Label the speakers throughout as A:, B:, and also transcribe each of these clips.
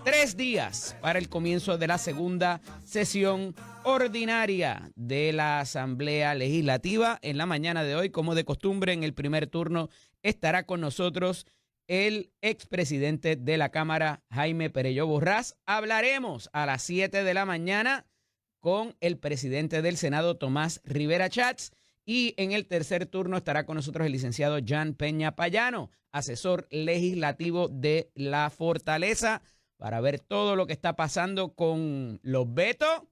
A: 3 días para el comienzo de la segunda sesión ordinaria de la Asamblea Legislativa. En la mañana de hoy, como de costumbre, en el primer turno estará con nosotros el expresidente de la Cámara, Jaime Perelló Borrás. Hablaremos a las 7 de la mañana con el presidente del Senado, Tomás Rivera Chats. Y en el tercer turno estará con nosotros el licenciado Jan Peña Payano, asesor legislativo de La Fortaleza, para ver todo lo que está pasando con los vetos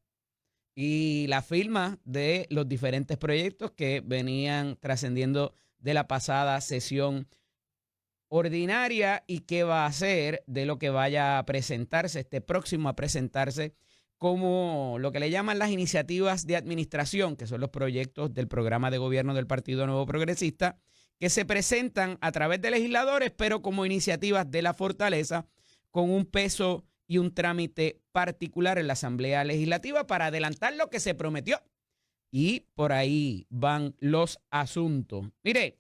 A: y la firma de los diferentes proyectos que venían trascendiendo de la pasada sesión ordinaria y qué va a hacer de lo que vaya a presentarse, este próximo a presentarse, como lo que le llaman las iniciativas de administración, que son los proyectos del programa de gobierno del Partido Nuevo Progresista, que se presentan a través de legisladores, pero como iniciativas de la Fortaleza, con un peso y un trámite particular en la Asamblea Legislativa para adelantar lo que se prometió. Y por ahí van los asuntos. Mire,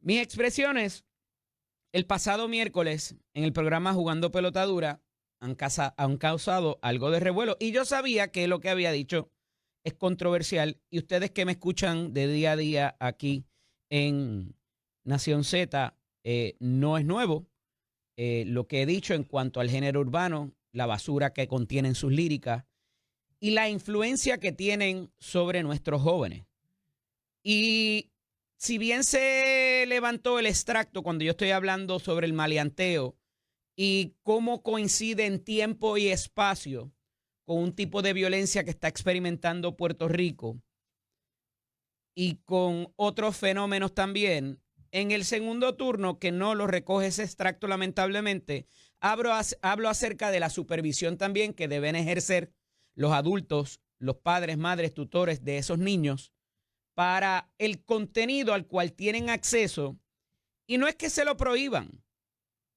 A: mis expresiones el pasado miércoles en el programa Jugando Pelota Dura han causado algo de revuelo. Y yo sabía que lo que había dicho es controversial. Y ustedes que me escuchan de día a día aquí en Nación Z, no es nuevo. Lo que he dicho en cuanto al género urbano, la basura que contienen sus líricas y la influencia que tienen sobre nuestros jóvenes. Y si bien se levantó el extracto cuando yo estoy hablando sobre el maleanteo y cómo coincide en tiempo y espacio con un tipo de violencia que está experimentando Puerto Rico y con otros fenómenos también, en el segundo turno, que no lo recoge ese extracto lamentablemente, hablo acerca de la supervisión también que deben ejercer los adultos, los padres, madres, tutores de esos niños para el contenido al cual tienen acceso. Y no es que se lo prohíban,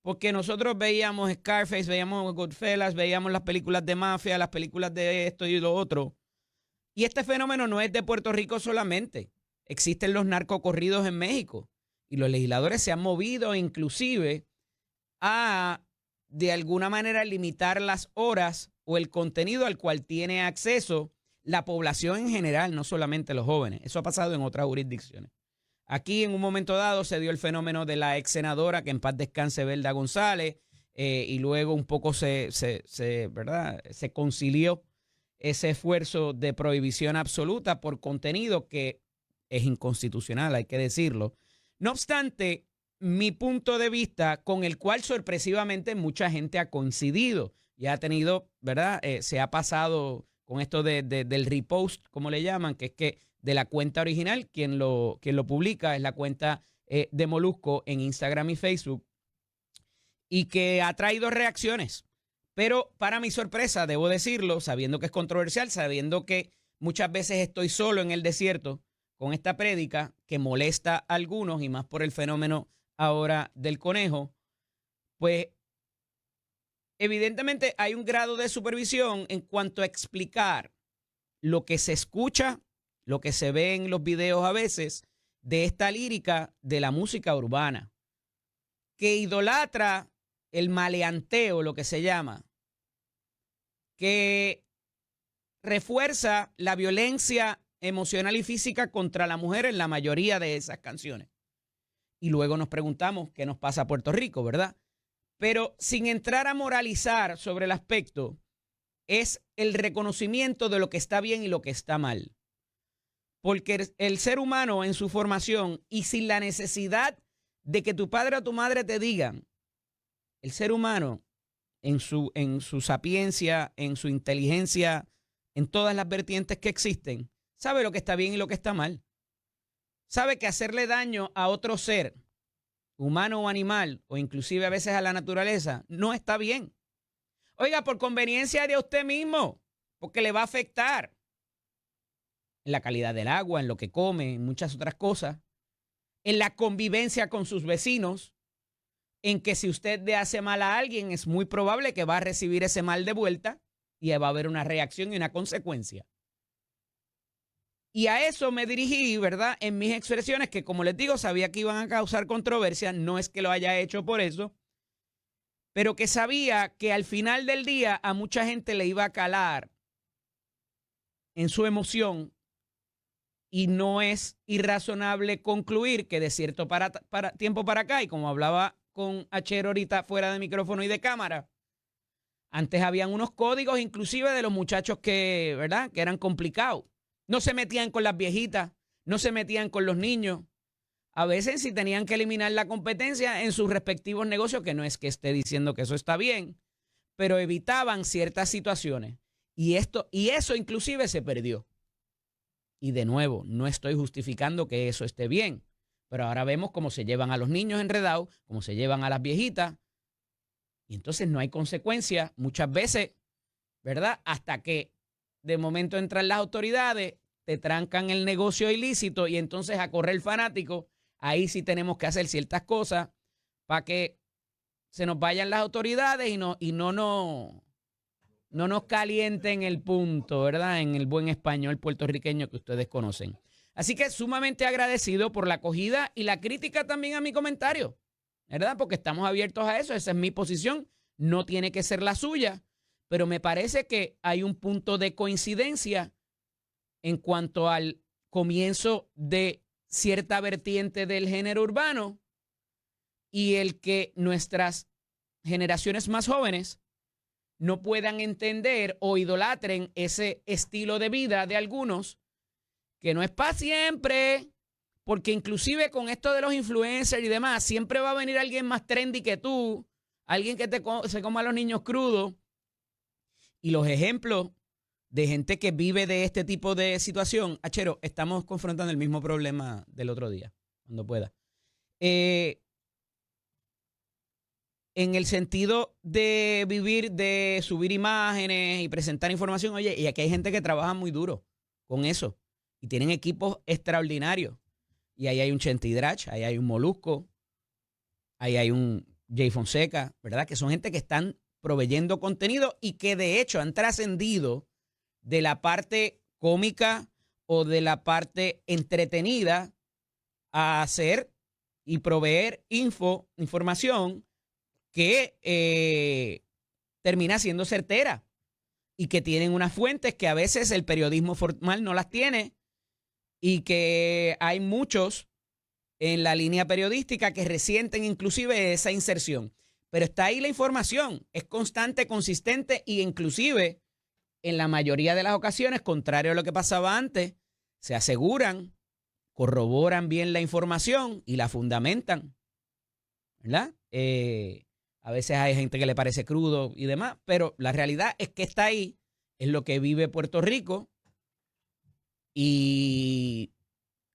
A: porque nosotros veíamos Scarface, veíamos Goodfellas, veíamos las películas de mafia, las películas de esto y lo otro. Y este fenómeno no es de Puerto Rico solamente. Existen los narcocorridos en México. Y los legisladores se han movido inclusive a, de alguna manera, limitar las horas o el contenido al cual tiene acceso la población en general, no solamente los jóvenes. Eso ha pasado en otras jurisdicciones. Aquí en un momento dado se dio el fenómeno de la ex senadora, que en paz descanse, Belda González, y luego un poco ¿verdad? Se concilió ese esfuerzo de prohibición absoluta por contenido que es inconstitucional, hay que decirlo. No obstante, mi punto de vista, con el cual sorpresivamente mucha gente ha coincidido y ha tenido, ¿verdad? Se ha pasado con esto del repost, como le llaman, que es que de la cuenta original, quien lo publica es la cuenta de Molusco en Instagram y Facebook, y que ha traído reacciones. Pero para mi sorpresa, debo decirlo, sabiendo que es controversial, sabiendo que muchas veces estoy solo en el desierto con esta prédica que molesta a algunos y más por el fenómeno ahora del conejo, pues evidentemente hay un grado de supervisión en cuanto a explicar lo que se escucha, lo que se ve en los videos a veces de esta lírica de la música urbana, que idolatra el maleanteo, lo que se llama, que refuerza la violencia emocional y física contra la mujer en la mayoría de esas canciones. Y luego nos preguntamos qué nos pasa a Puerto Rico, ¿verdad? Pero sin entrar a moralizar sobre el aspecto, es el reconocimiento de lo que está bien y lo que está mal. Porque el ser humano en su formación y sin la necesidad de que tu padre o tu madre te digan, el ser humano en su sapiencia, en su inteligencia, en todas las vertientes que existen, sabe lo que está bien y lo que está mal. Sabe que hacerle daño a otro ser, humano o animal, o inclusive a veces a la naturaleza, no está bien. Oiga, por conveniencia de usted mismo, porque le va a afectar en la calidad del agua, en lo que come, en muchas otras cosas, en la convivencia con sus vecinos, en que si usted le hace mal a alguien, es muy probable que va a recibir ese mal de vuelta y va a haber una reacción y una consecuencia. Y a eso me dirigí, ¿verdad? En mis expresiones, que como les digo, sabía que iban a causar controversia, no es que lo haya hecho por eso, pero que sabía que al final del día a mucha gente le iba a calar en su emoción y no es irrazonable concluir que de cierto tiempo para acá, y como hablaba con Achero ahorita fuera de micrófono y de cámara, antes habían unos códigos inclusive de los muchachos que, ¿verdad?, que eran complicados. No se metían con las viejitas, no se metían con los niños. A veces si tenían que eliminar la competencia en sus respectivos negocios, que no es que esté diciendo que eso está bien, pero evitaban ciertas situaciones. Y eso inclusive se perdió. Y de nuevo, no estoy justificando que eso esté bien, pero ahora vemos cómo se llevan a los niños enredados, cómo se llevan a las viejitas, y entonces no hay consecuencia muchas veces, ¿verdad? Hasta que de momento entran las autoridades, te trancan el negocio ilícito y entonces a correr el fanático, ahí sí tenemos que hacer ciertas cosas para que se nos vayan las autoridades y no nos calienten el punto, ¿verdad? En el buen español puertorriqueño que ustedes conocen. Así que sumamente agradecido por la acogida y la crítica también a mi comentario, ¿verdad? Porque estamos abiertos a eso, esa es mi posición, no tiene que ser la suya, pero me parece que hay un punto de coincidencia en cuanto al comienzo de cierta vertiente del género urbano y el que nuestras generaciones más jóvenes no puedan entender o idolatren ese estilo de vida de algunos, que no es para siempre, porque inclusive con esto de los influencers y demás, siempre va a venir alguien más trendy que tú, alguien que se coma a los niños crudos. Y los ejemplos de gente que vive de este tipo de situación, Achero, estamos confrontando el mismo problema del otro día, cuando pueda. En el sentido de vivir, de subir imágenes y presentar información, oye, y aquí hay gente que trabaja muy duro con eso y tienen equipos extraordinarios. Y ahí hay un Chente Drach, ahí hay un Molusco, ahí hay un Jay Fonseca, ¿verdad? Que son gente que están proveyendo contenido y que de hecho han trascendido de la parte cómica o de la parte entretenida a hacer y proveer información que termina siendo certera y que tienen unas fuentes que a veces el periodismo formal no las tiene y que hay muchos en la línea periodística que resienten inclusive esa inserción. Pero está ahí la información, es constante, consistente e inclusive en la mayoría de las ocasiones, contrario a lo que pasaba antes, se aseguran, corroboran bien la información y la fundamentan, ¿verdad? A veces hay gente que le parece crudo y demás, pero la realidad es que está ahí, es lo que vive Puerto Rico y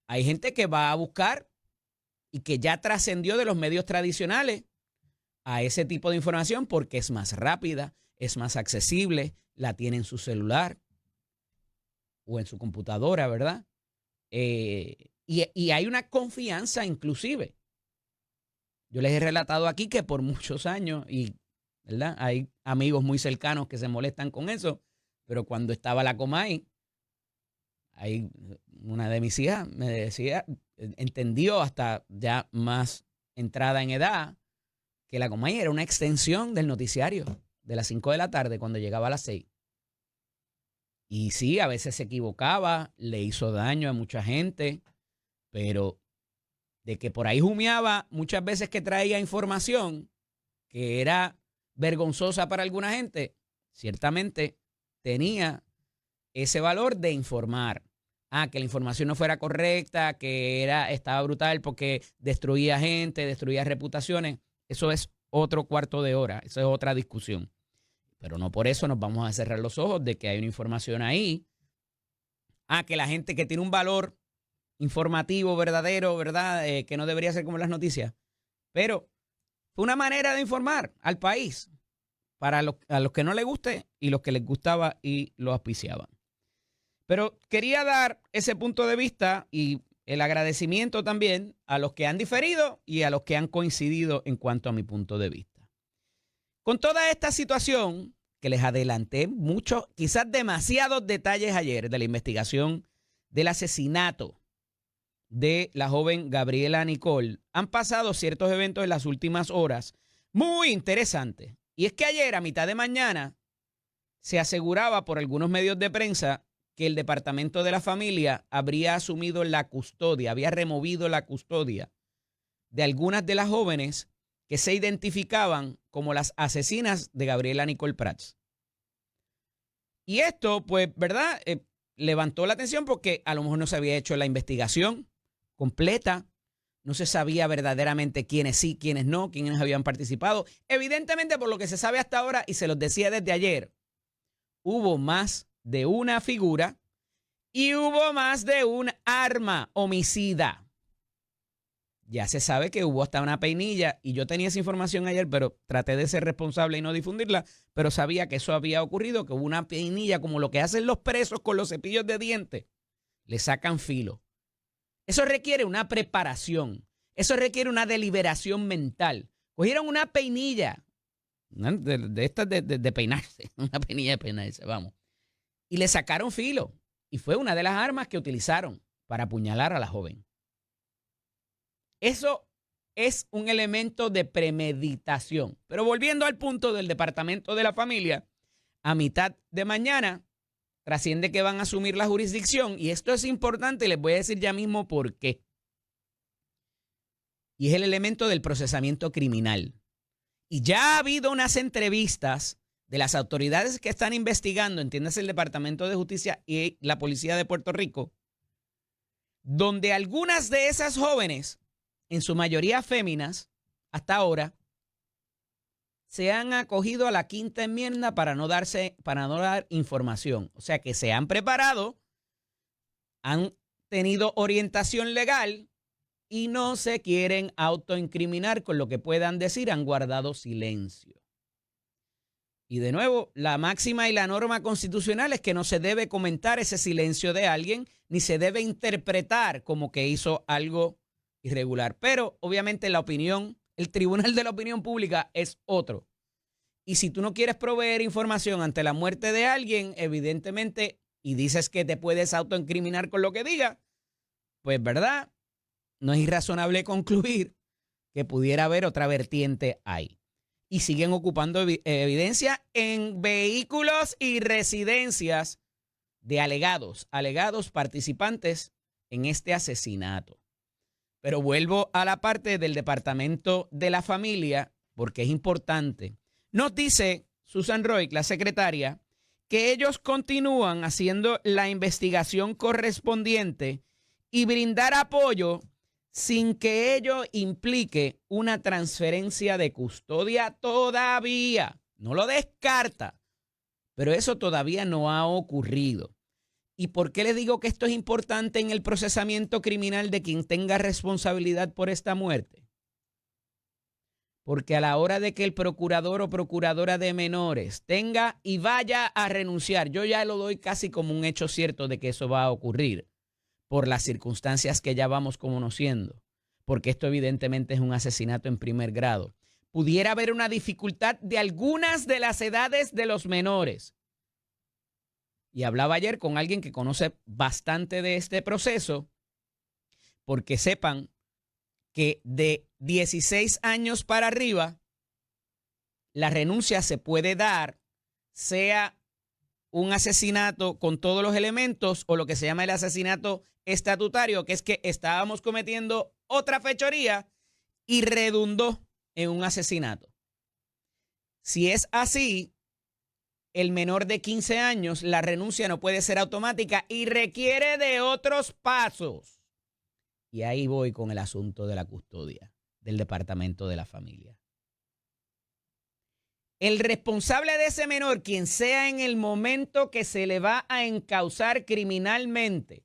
A: hay gente que va a buscar y que ya trascendió de los medios tradicionales a ese tipo de información porque es más rápida, es más accesible, la tiene en su celular o en su computadora, ¿verdad? Y hay una confianza inclusive. Yo les he relatado aquí que por muchos años, y ¿verdad?, hay amigos muy cercanos que se molestan con eso, pero cuando estaba la Comay, hay una de mis hijas me decía, entendió hasta ya más entrada en edad, que la Comay era una extensión del noticiario de las 5 de la tarde cuando llegaba a las 6. Y sí, a veces se equivocaba, le hizo daño a mucha gente, pero de que por ahí humeaba muchas veces que traía información que era vergonzosa para alguna gente, ciertamente tenía ese valor de informar. Que la información no fuera correcta, que estaba brutal porque destruía gente, destruía reputaciones. Eso es otro cuarto de hora, eso es otra discusión. Pero no por eso nos vamos a cerrar los ojos de que hay una información ahí. Que la gente que tiene un valor informativo, verdadero, ¿verdad? Que no debería ser como las noticias. Pero fue una manera de informar al país para a los que no les guste y los que les gustaba y lo auspiciaban. Pero quería dar ese punto de vista y el agradecimiento también a los que han diferido y a los que han coincidido en cuanto a mi punto de vista. Con toda esta situación que les adelanté muchos, quizás demasiados detalles ayer de la investigación del asesinato de la joven Gabriela Nicole, han pasado ciertos eventos en las últimas horas, muy interesante. Y es que ayer, a mitad de mañana, se aseguraba por algunos medios de prensa que el Departamento de la Familia habría asumido la custodia, había removido la custodia de algunas de las jóvenes que se identificaban como las asesinas de Gabriela Nicole Prats. Y esto, pues, ¿verdad? Levantó la atención porque a lo mejor no se había hecho la investigación completa, no se sabía verdaderamente quiénes sí, quiénes no, quiénes habían participado. Evidentemente, por lo que se sabe hasta ahora, y se los decía desde ayer, hubo más de una figura y hubo más de un arma homicida. Ya se sabe que hubo hasta una peinilla y yo tenía esa información ayer, pero traté de ser responsable y no difundirla, pero sabía que eso había ocurrido, que hubo una peinilla como lo que hacen los presos con los cepillos de dientes. Le sacan filo. Eso requiere una preparación. Eso requiere una deliberación mental. Cogieron una peinilla, de estas de peinarse, una peinilla de peinarse, vamos. Y le sacaron filo. Y fue una de las armas que utilizaron para apuñalar a la joven. Eso es un elemento de premeditación. Pero volviendo al punto del Departamento de la Familia, a mitad de mañana trasciende que van a asumir la jurisdicción. Y esto es importante y les voy a decir ya mismo por qué. Y es el elemento del procesamiento criminal. Y ya ha habido unas entrevistas de las autoridades que están investigando, entiéndase el Departamento de Justicia y la Policía de Puerto Rico, donde algunas de esas jóvenes, en su mayoría féminas, hasta ahora, se han acogido a la quinta enmienda para no dar información. O sea que se han preparado, han tenido orientación legal y no se quieren autoincriminar con lo que puedan decir, han guardado silencio. Y de nuevo, la máxima y la norma constitucional es que no se debe comentar ese silencio de alguien, ni se debe interpretar como que hizo algo irregular. Pero obviamente la opinión, el tribunal de la opinión pública es otro. Y si tú no quieres proveer información ante la muerte de alguien, evidentemente, y dices que te puedes autoincriminar con lo que diga, pues verdad, no es irrazonable concluir que pudiera haber otra vertiente ahí. Y siguen ocupando evidencia en vehículos y residencias de alegados participantes en este asesinato. Pero vuelvo a la parte del Departamento de la Familia porque es importante. Nos dice Susan Roig, la secretaria, que ellos continúan haciendo la investigación correspondiente y brindar apoyo sin que ello implique una transferencia de custodia todavía. No lo descarta, pero eso todavía no ha ocurrido. ¿Y por qué le digo que esto es importante en el procesamiento criminal de quien tenga responsabilidad por esta muerte? Porque a la hora de que el procurador o procuradora de menores tenga y vaya a renunciar, yo ya lo doy casi como un hecho cierto de que eso va a ocurrir por las circunstancias que ya vamos conociendo, porque esto evidentemente es un asesinato en primer grado. Pudiera haber una dificultad de algunas de las edades de los menores. Y hablaba ayer con alguien que conoce bastante de este proceso, porque sepan que de 16 años para arriba, la renuncia se puede dar, sea un asesinato con todos los elementos o lo que se llama el asesinato estatutario, que es que estábamos cometiendo otra fechoría y redundó en un asesinato. Si es así, el menor de 15 años, la renuncia no puede ser automática y requiere de otros pasos. Y ahí voy con el asunto de la custodia del Departamento de la Familia. El responsable de ese menor, quien sea en el momento que se le va a encauzar criminalmente,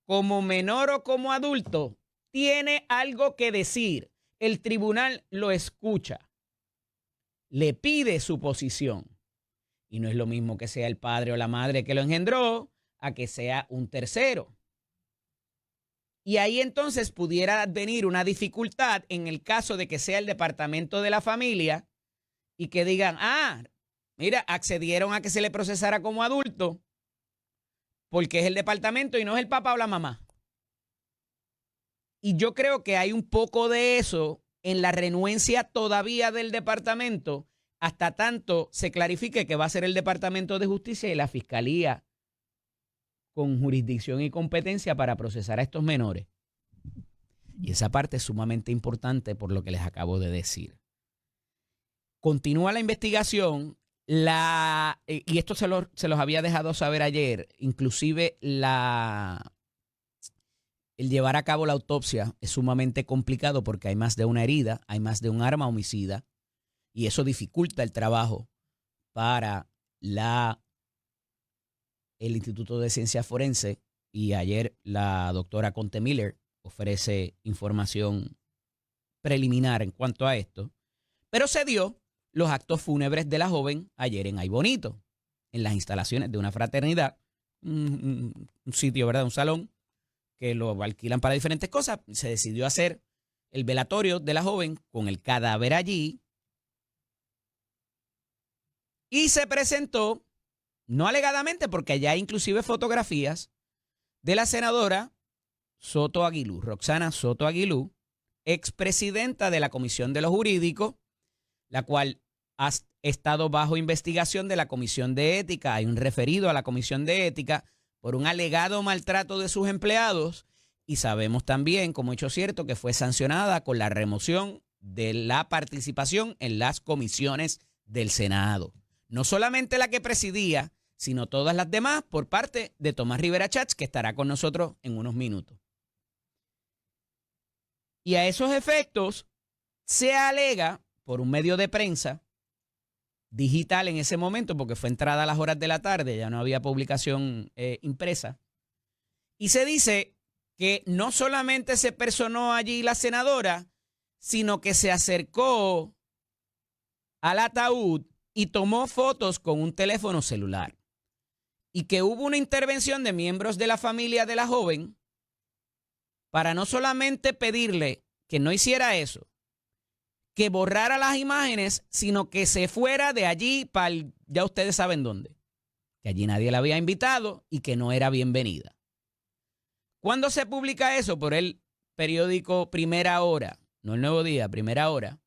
A: como menor o como adulto, tiene algo que decir. El tribunal lo escucha, le pide su posición. Y no es lo mismo que sea el padre o la madre que lo engendró a que sea un tercero. Y ahí entonces pudiera venir una dificultad en el caso de que sea el Departamento de la Familia y que digan, mira, accedieron a que se le procesara como adulto porque es el departamento y no es el papá o la mamá. Y yo creo que hay un poco de eso en la renuencia todavía del departamento hasta tanto se clarifique que va a ser el Departamento de Justicia y la Fiscalía con jurisdicción y competencia para procesar a estos menores. Y esa parte es sumamente importante por lo que les acabo de decir. Continúa la investigación, y esto se los había dejado saber ayer, inclusive el llevar a cabo la autopsia es sumamente complicado porque hay más de una herida, hay más de un arma homicida, y eso dificulta el trabajo para el Instituto de Ciencias Forenses, y ayer la doctora Conte Miller ofrece información preliminar en cuanto a esto, pero se dio los actos fúnebres de la joven ayer en Ay Bonito, en las instalaciones de una fraternidad, un sitio, ¿verdad? Un salón que lo alquilan para diferentes cosas. Se decidió hacer el velatorio de la joven con el cadáver allí y se presentó, no alegadamente, porque allá hay inclusive fotografías de la senadora Soto Aguilú, Roxana Soto Aguilú, expresidenta de la Comisión de lo Jurídico, la cual ha estado bajo investigación de la Comisión de Ética. Hay un referido a la Comisión de Ética por un alegado maltrato de sus empleados, y sabemos también, como hecho cierto, que fue sancionada con la remoción de la participación en las comisiones del Senado. No solamente la que presidía, sino todas las demás por parte de Tomás Rivera Schatz, que estará con nosotros en unos minutos. Y a esos efectos se alega por un medio de prensa digital en ese momento, porque fue entrada a las horas de la tarde, ya no había publicación impresa, y se dice que no solamente se personó allí la senadora, sino que se acercó al ataúd y tomó fotos con un teléfono celular, y que hubo una intervención de miembros de la familia de la joven para no solamente pedirle que no hiciera eso, que borrara las imágenes, sino que se fuera de allí para ya ustedes saben dónde, que allí nadie la había invitado y que no era bienvenida. ¿Cuándo se publica eso? Por el periódico Primera Hora, no El Nuevo Día, Primera Hora.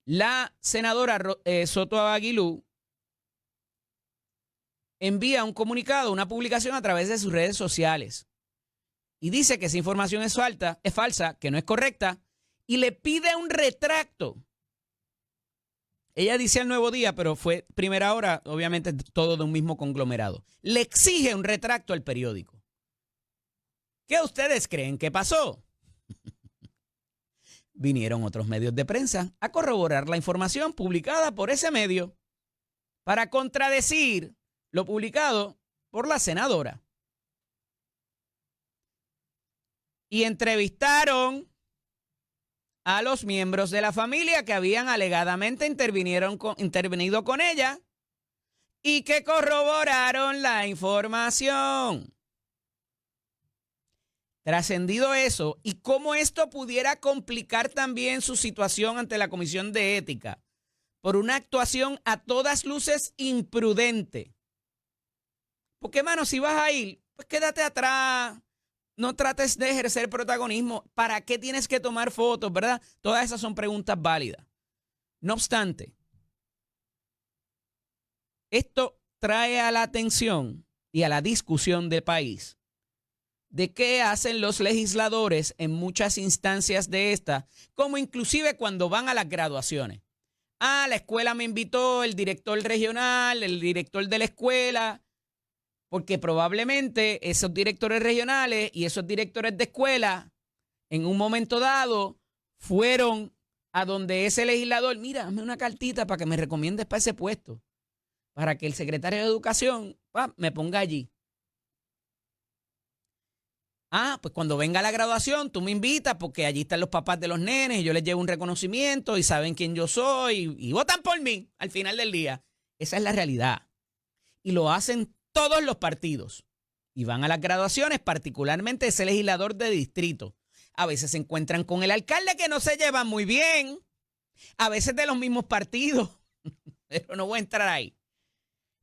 A: La senadora Soto Aguilú envía un comunicado, una publicación a través de sus redes sociales, y dice que esa información es falsa, que no es correcta, y le pide un retracto. Ella dice El Nuevo Día, pero fue Primera Hora, obviamente todo de un mismo conglomerado. Le exige un retracto al periódico. ¿Qué ustedes creen que pasó? Vinieron otros medios de prensa a corroborar la información publicada por ese medio para contradecir lo publicado por la senadora. Y entrevistaron a los miembros de la familia que habían alegadamente intervenido con ella y que corroboraron la información. Trascendido eso, y cómo esto pudiera complicar también su situación ante la Comisión de Ética por una actuación a todas luces imprudente. Porque, mano, si vas a ir, pues quédate atrás. No trates de ejercer protagonismo. ¿Para qué tienes que tomar fotos, verdad? Todas esas son preguntas válidas. No obstante, esto trae a la atención y a la discusión del país de qué hacen los legisladores en muchas instancias de esta, como inclusive cuando van a las graduaciones. La escuela me invitó, el director regional, el director de la escuela, porque probablemente esos directores regionales y esos directores de escuela en un momento dado fueron a donde ese legislador, mira, dame una cartita para que me recomiendes para ese puesto, para que el secretario de Educación me ponga allí. Pues cuando venga la graduación tú me invitas porque allí están los papás de los nenes y yo les llevo un reconocimiento y saben quién yo soy y votan por mí al final del día. Esa es la realidad. Y lo hacen todos los partidos. Y van a las graduaciones, particularmente ese legislador de distrito. A veces se encuentran con el alcalde que no se llevan muy bien. A veces de los mismos partidos. Pero no voy a entrar ahí.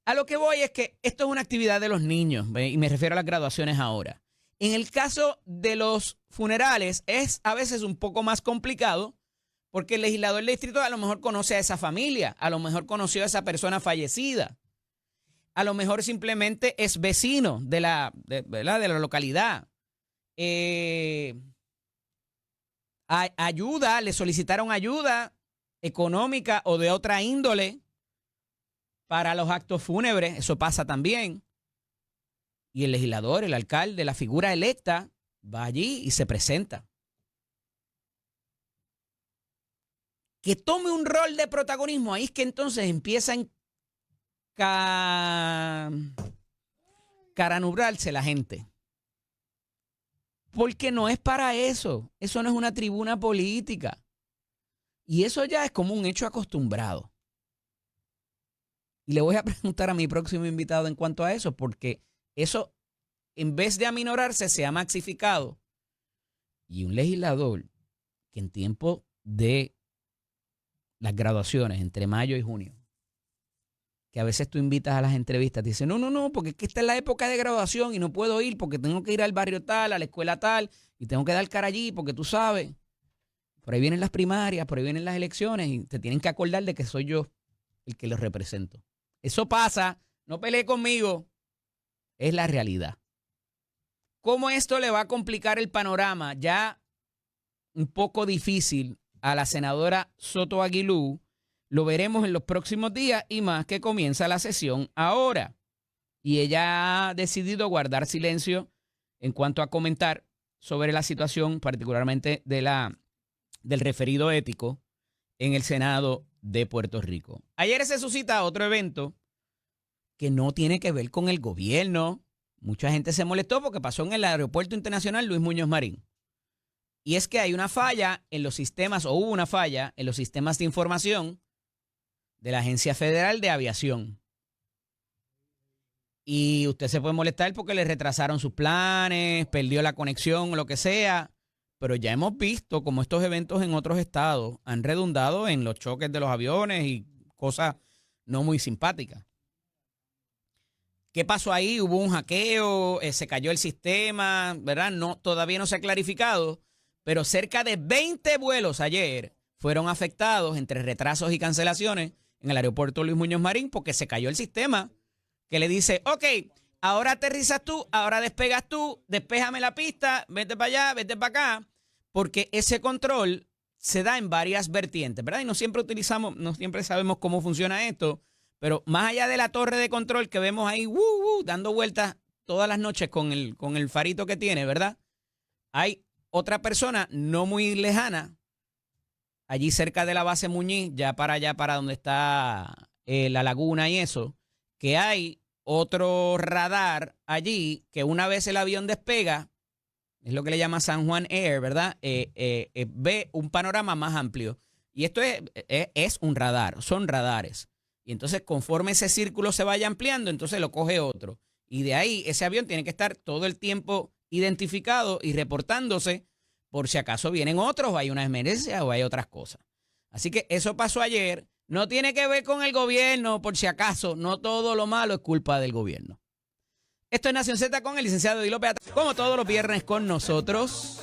A: A lo que voy es que esto es una actividad de los niños, y me refiero a las graduaciones ahora. En el caso de los funerales es a veces un poco más complicado porque el legislador del distrito a lo mejor conoce a esa familia, a lo mejor conoció a esa persona fallecida, a lo mejor simplemente es vecino ¿verdad? De la localidad. Ayuda, le solicitaron ayuda económica o de otra índole para los actos fúnebres, eso pasa también. Y el legislador, el alcalde, la figura electa, va allí y se presenta. Que tome un rol de protagonismo, ahí es que entonces empieza a caranubrarse la gente. Porque no es para eso. Eso no es una tribuna política. Y eso ya es como un hecho acostumbrado. Y le voy a preguntar a mi próximo invitado en cuanto a eso, porque eso, en vez de aminorarse, se ha maxificado. Y un legislador que en tiempo de las graduaciones, entre mayo y junio, que a veces tú invitas a las entrevistas, te dicen, no, porque es que esta es la época de graduación y no puedo ir porque tengo que ir al barrio tal, a la escuela tal, y tengo que dar cara allí porque tú sabes, por ahí vienen las primarias, por ahí vienen las elecciones y te tienen que acordar de que soy yo el que los represento. Eso pasa, no pelee conmigo, es la realidad. ¿Cómo esto le va a complicar el panorama ya un poco difícil a la senadora Soto Aguilú? Lo veremos en los próximos días y más que comienza la sesión ahora. Y ella ha decidido guardar silencio en cuanto a comentar sobre la situación, particularmente del referido ético en el Senado de Puerto Rico. Ayer se suscita otro evento que no tiene que ver con el gobierno. Mucha gente se molestó porque pasó en el Aeropuerto Internacional Luis Muñoz Marín. Y es que hay una falla en los sistemas, o hubo una falla en los sistemas de información de la Agencia Federal de Aviación. Y usted se puede molestar porque le retrasaron sus planes, perdió la conexión o lo que sea, pero ya hemos visto cómo estos eventos en otros estados han redundado en los choques de los aviones y cosas no muy simpáticas. ¿Qué pasó ahí? ¿Hubo un hackeo? ¿Se cayó el sistema? ¿Verdad? No, todavía no se ha clarificado, pero cerca de 20 vuelos ayer fueron afectados entre retrasos y cancelaciones en el aeropuerto Luis Muñoz Marín porque se cayó el sistema que le dice, ok, ahora aterrizas tú, ahora despegas tú, despéjame la pista, vete para allá, vete para acá, porque ese control se da en varias vertientes, ¿verdad? Y no siempre sabemos cómo funciona esto, pero más allá de la torre de control que vemos ahí, dando vueltas todas las noches con el farito que tiene, ¿verdad? Hay otra persona no muy lejana, allí cerca de la base Muñiz, ya para allá, para donde está la laguna y eso, que hay otro radar allí que una vez el avión despega, es lo que le llama San Juan Air, ¿verdad? Ve un panorama más amplio. Y esto es un radar, son radares. Y entonces conforme ese círculo se vaya ampliando, entonces lo coge otro. Y de ahí ese avión tiene que estar todo el tiempo identificado y reportándose por si acaso vienen otros o hay una emergencia o hay otras cosas. Así que eso pasó ayer. No tiene que ver con el gobierno, por si acaso. No todo lo malo es culpa del gobierno. Esto es Nación Z con el licenciado Eddie López. Como todos los viernes con nosotros.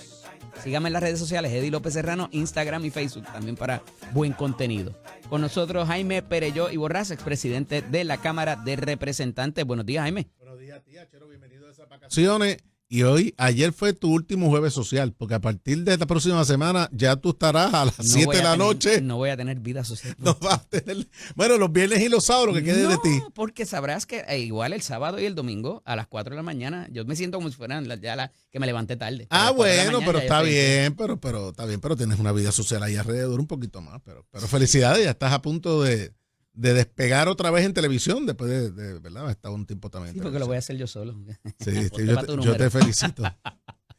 A: Síganme en las redes sociales, Eddie López Serrano, Instagram y Facebook, también para buen contenido. Con nosotros Jaime Perelló y Borrás, expresidente de la Cámara de Representantes. Buenos días, Jaime.
B: Buenos días, tía Chero, bienvenido a esas vacaciones. Y ayer fue tu último jueves social, porque a partir de esta próxima semana ya tú estarás a las 7 de la noche.
A: No voy a tener vida social.
B: No vas a tener, bueno, los viernes y los sábados que quede de ti.
A: No, porque sabrás que igual el sábado y el domingo a las 4 de la mañana, yo me siento como si fueran que me levanté tarde.
B: Bueno, pero está bien, pero está bien, pero tienes una vida social ahí alrededor un poquito más. Pero felicidades, ya estás a punto de despegar otra vez en televisión después de ¿verdad? Está un tiempo también.
A: Sí, porque lo voy a hacer yo solo.
B: Sí, yo te felicito.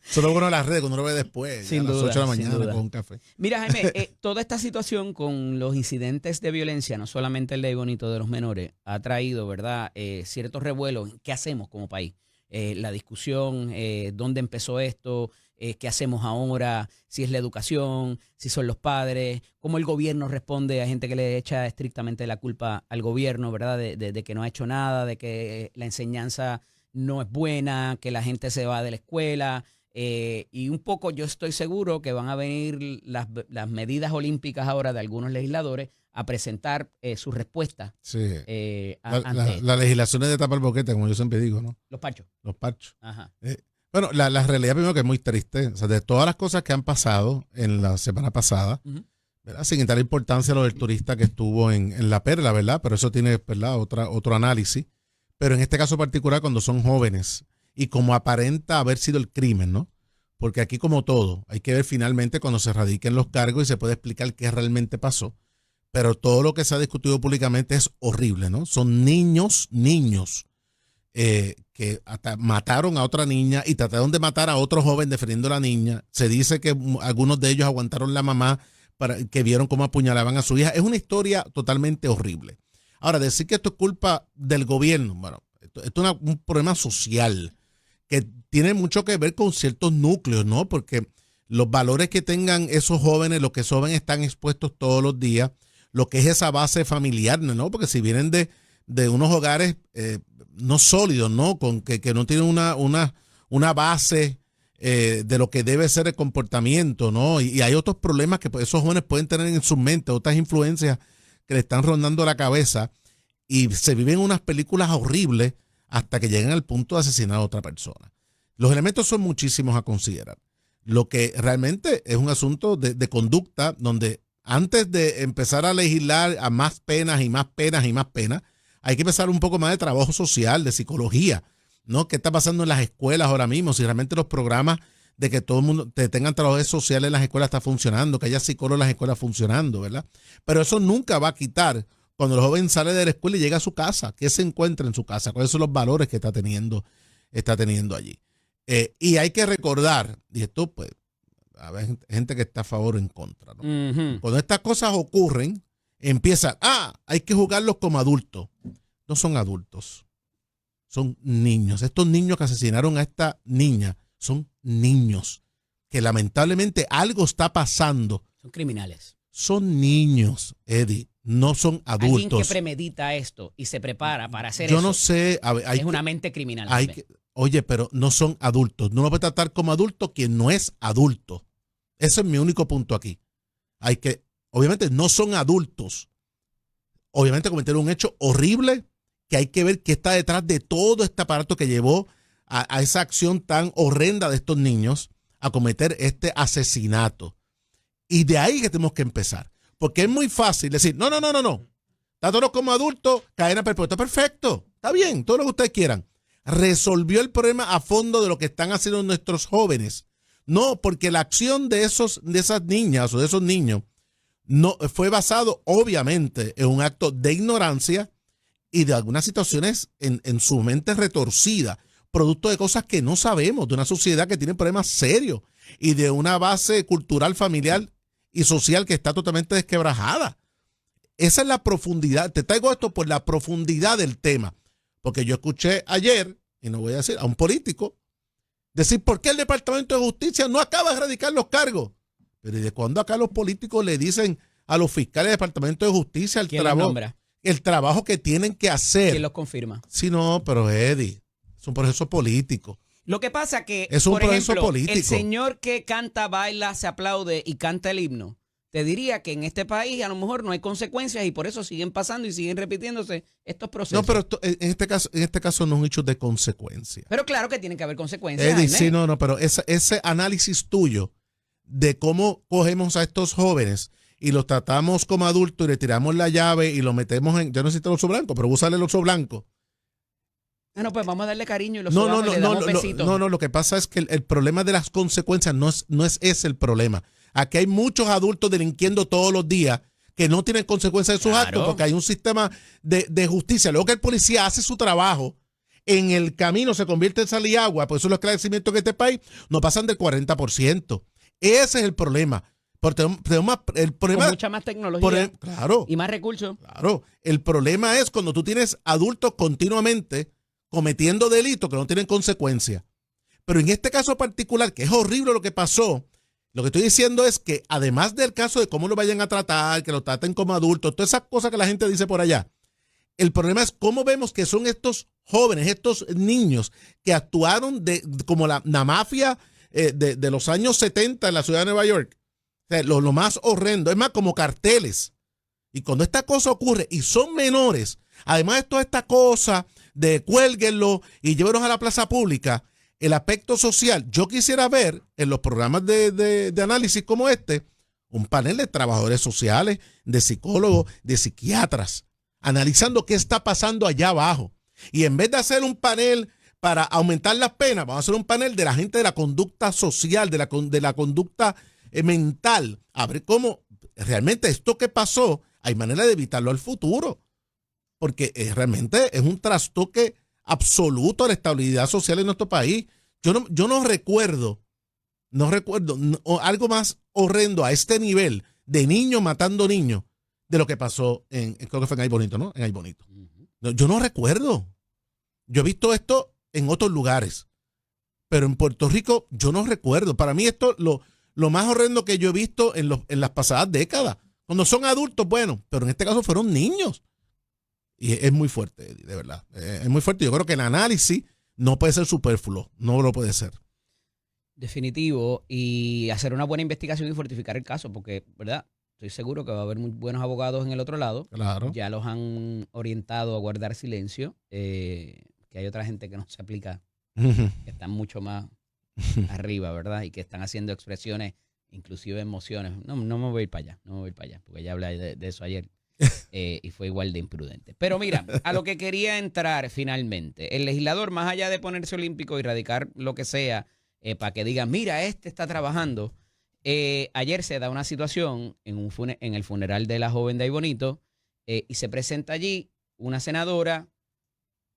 B: Eso es bueno en las redes, cuando uno ve después,
A: sin
B: a las
A: duda,
B: 8 de la mañana con un café.
A: Mira, Jaime, toda esta situación con los incidentes de violencia, no solamente el de Bonito de los menores, ha traído, ¿verdad?, ciertos revuelos. ¿Qué hacemos como país? La discusión, dónde empezó esto, qué hacemos ahora, si es la educación, si son los padres, cómo el gobierno responde a gente que le echa estrictamente la culpa al gobierno, ¿verdad?, de que no ha hecho nada, de que la enseñanza no es buena, que la gente se va de la escuela. Y un poco yo estoy seguro que van a venir las medidas olímpicas ahora de algunos legisladores a presentar su respuesta.
B: Sí.
A: Ante
B: La legislación es de tapar boquete, como yo siempre digo, ¿no?
A: los parchos.
B: Los parchos.
A: Ajá.
B: Bueno, la realidad primero que es muy triste. O sea, de todas las cosas que han pasado en la semana pasada,
A: Uh-huh.
B: ¿verdad? Sin quitar importancia a lo del turista que estuvo en La Perla, ¿verdad? Pero eso tiene, ¿verdad? Otro análisis. Pero en este caso particular, cuando son jóvenes y como aparenta haber sido el crimen, ¿no? Porque aquí, como todo, hay que ver finalmente cuando se radiquen los cargos y se puede explicar qué realmente pasó. Pero todo lo que se ha discutido públicamente es horrible, ¿no? Son niños que hasta mataron a otra niña y trataron de matar a otro joven defendiendo a la niña. Se dice que algunos de ellos aguantaron la mamá que vieron cómo apuñalaban a su hija. Es una historia totalmente horrible. Ahora, decir que esto es culpa del gobierno, bueno, esto es un problema social que tiene mucho que ver con ciertos núcleos, ¿no? Porque los valores que tengan esos jóvenes, los que esos jóvenes están expuestos todos los días, lo que es esa base familiar, ¿no? Porque si vienen de unos hogares no sólidos, ¿no? Que no tienen una base de lo que debe ser el comportamiento, ¿no? Y hay otros problemas que esos jóvenes pueden tener en su mente, otras influencias que le están rondando la cabeza y se viven unas películas horribles hasta que llegan al punto de asesinar a otra persona. Los elementos son muchísimos a considerar. Lo que realmente es un asunto de conducta donde antes de empezar a legislar a más penas y más penas y más penas, hay que empezar un poco más de trabajo social, de psicología, ¿no? ¿Qué está pasando en las escuelas ahora mismo? Si realmente los programas de que todo el mundo tengan trabajos sociales en las escuelas está funcionando, que haya psicólogos en las escuelas funcionando, ¿verdad? Pero eso nunca va a quitar cuando el joven sale de la escuela y llega a su casa, ¿qué se encuentra en su casa? ¿Cuáles son los valores que está teniendo allí? Y hay que recordar, y esto pues, a ver, gente que está a favor o en contra, ¿no?
A: Uh-huh.
B: Cuando estas cosas ocurren, empiezan, hay que jugarlos como adultos. No son adultos, son niños. Estos niños que asesinaron a esta niña son niños que lamentablemente algo está pasando.
A: Son criminales.
B: Son niños, Eddie, no son adultos.
A: Alguien que premedita esto y se prepara para hacer eso.
B: Yo no sé. A ver,
A: es una mente criminal.
B: Oye, pero no son adultos. No lo puede tratar como adulto quien no es adulto. Ese es mi único punto aquí. Obviamente no son adultos. Obviamente cometieron un hecho horrible que hay que ver qué está detrás de todo este aparato que llevó a esa acción tan horrenda de estos niños a cometer este asesinato. Y de ahí que tenemos que empezar. Porque es muy fácil decir, no. Trátalo como adulto, cadena perpetua. Perfecto, está bien, todo lo que ustedes quieran. Resolvió el problema a fondo de lo que están haciendo nuestros jóvenes. No, porque la acción de esas niñas o de esos niños no fue basado obviamente en un acto de ignorancia y de algunas situaciones en su mente retorcida, producto de cosas que no sabemos, de una sociedad que tiene problemas serios y de una base cultural, familiar y social que está totalmente desquebrajada. Esa es la profundidad. Te traigo esto por la profundidad del tema. Porque yo escuché ayer, y no voy a decir, a un político decir, ¿por qué el Departamento de Justicia no acaba de erradicar los cargos? Pero ¿y de cuándo acá los políticos le dicen a los fiscales del Departamento de Justicia el trabajo que tienen que hacer?
A: ¿Quién los confirma?
B: Sí, no, pero Eddie, es un proceso político.
A: Lo que pasa que,
B: es un
A: por
B: proceso
A: ejemplo,
B: político.
A: El señor que canta, baila, se aplaude y canta el himno, te diría que en este país a lo mejor no hay consecuencias y por eso siguen pasando y siguen repitiéndose estos procesos.
B: No, pero en este caso no es un hecho de consecuencia.
A: Pero claro que tienen que haber consecuencias.
B: Eddie, sí, no, pero ese análisis tuyo de cómo cogemos a estos jóvenes y los tratamos como adultos y le tiramos la llave y lo metemos en, yo no necesito el oso blanco, pero usarle el oso blanco.
A: Bueno, pues vamos a darle cariño y lo sobamos y le damos besitos.
B: No, lo que pasa es que el problema de las consecuencias no es ese el problema. Aquí hay muchos adultos delinquiendo todos los días que no tienen consecuencias de sus actos porque hay un sistema de justicia. Luego que el policía hace su trabajo, en el camino se convierte en sal y agua, por eso los esclarecimientos en este país no pasan del 40%. Ese es el problema. Porque el problema
A: con mucha más tecnología
B: claro,
A: y más recursos.
B: Claro, el problema es cuando tú tienes adultos continuamente cometiendo delitos que no tienen consecuencias. Pero en este caso particular, que es horrible lo que pasó, lo que estoy diciendo es que además del caso de cómo lo vayan a tratar, que lo traten como adultos, todas esas cosas que la gente dice por allá, El problema es cómo vemos que son estos jóvenes, estos niños que actuaron como la mafia de los años 70 en la ciudad de Nueva York. O sea, lo más horrendo, es más, como carteles. Y cuando esta cosa ocurre y son menores, además de toda esta cosa de cuélguenlo y llévenlos a la plaza pública, el aspecto social, yo quisiera ver en los programas de análisis como este, un panel de trabajadores sociales, de psicólogos, de psiquiatras, analizando qué está pasando allá abajo. Y en vez de hacer un panel para aumentar las penas, vamos a hacer un panel de la gente de la conducta social, de la conducta mental, a ver cómo realmente esto que pasó, hay manera de evitarlo al futuro, porque realmente es un trastoque absoluto a la estabilidad social en nuestro país. Yo no recuerdo algo más horrendo a este nivel de niños matando niños de lo que pasó creo que fue en Ay Bonito, ¿no? En Ay Bonito. No, yo no recuerdo. Yo he visto esto en otros lugares, pero en Puerto Rico yo no recuerdo. Para mí esto lo más horrendo que yo he visto en las pasadas décadas. Cuando son adultos, bueno, pero en este caso fueron niños. Y es muy fuerte, de verdad. Es muy fuerte. Yo creo que el análisis no puede ser superfluo. No lo puede ser.
A: Definitivo. Y hacer una buena investigación y fortificar el caso, porque, ¿verdad? Estoy seguro que va a haber muy buenos abogados en el otro lado.
B: Claro.
A: Ya los han orientado a guardar silencio. Que hay otra gente que no se aplica, que están mucho más arriba, ¿verdad? Y que están haciendo expresiones, inclusive emociones. No me voy a ir para allá, porque ya hablé de eso ayer. Y fue igual de imprudente. Pero mira, a lo que quería entrar finalmente. El legislador, más allá de ponerse olímpico y radicar lo que sea, para que digan, mira, este está trabajando. Ayer se da una situación en el funeral de la joven de Ay Bonito, y se presenta allí una senadora,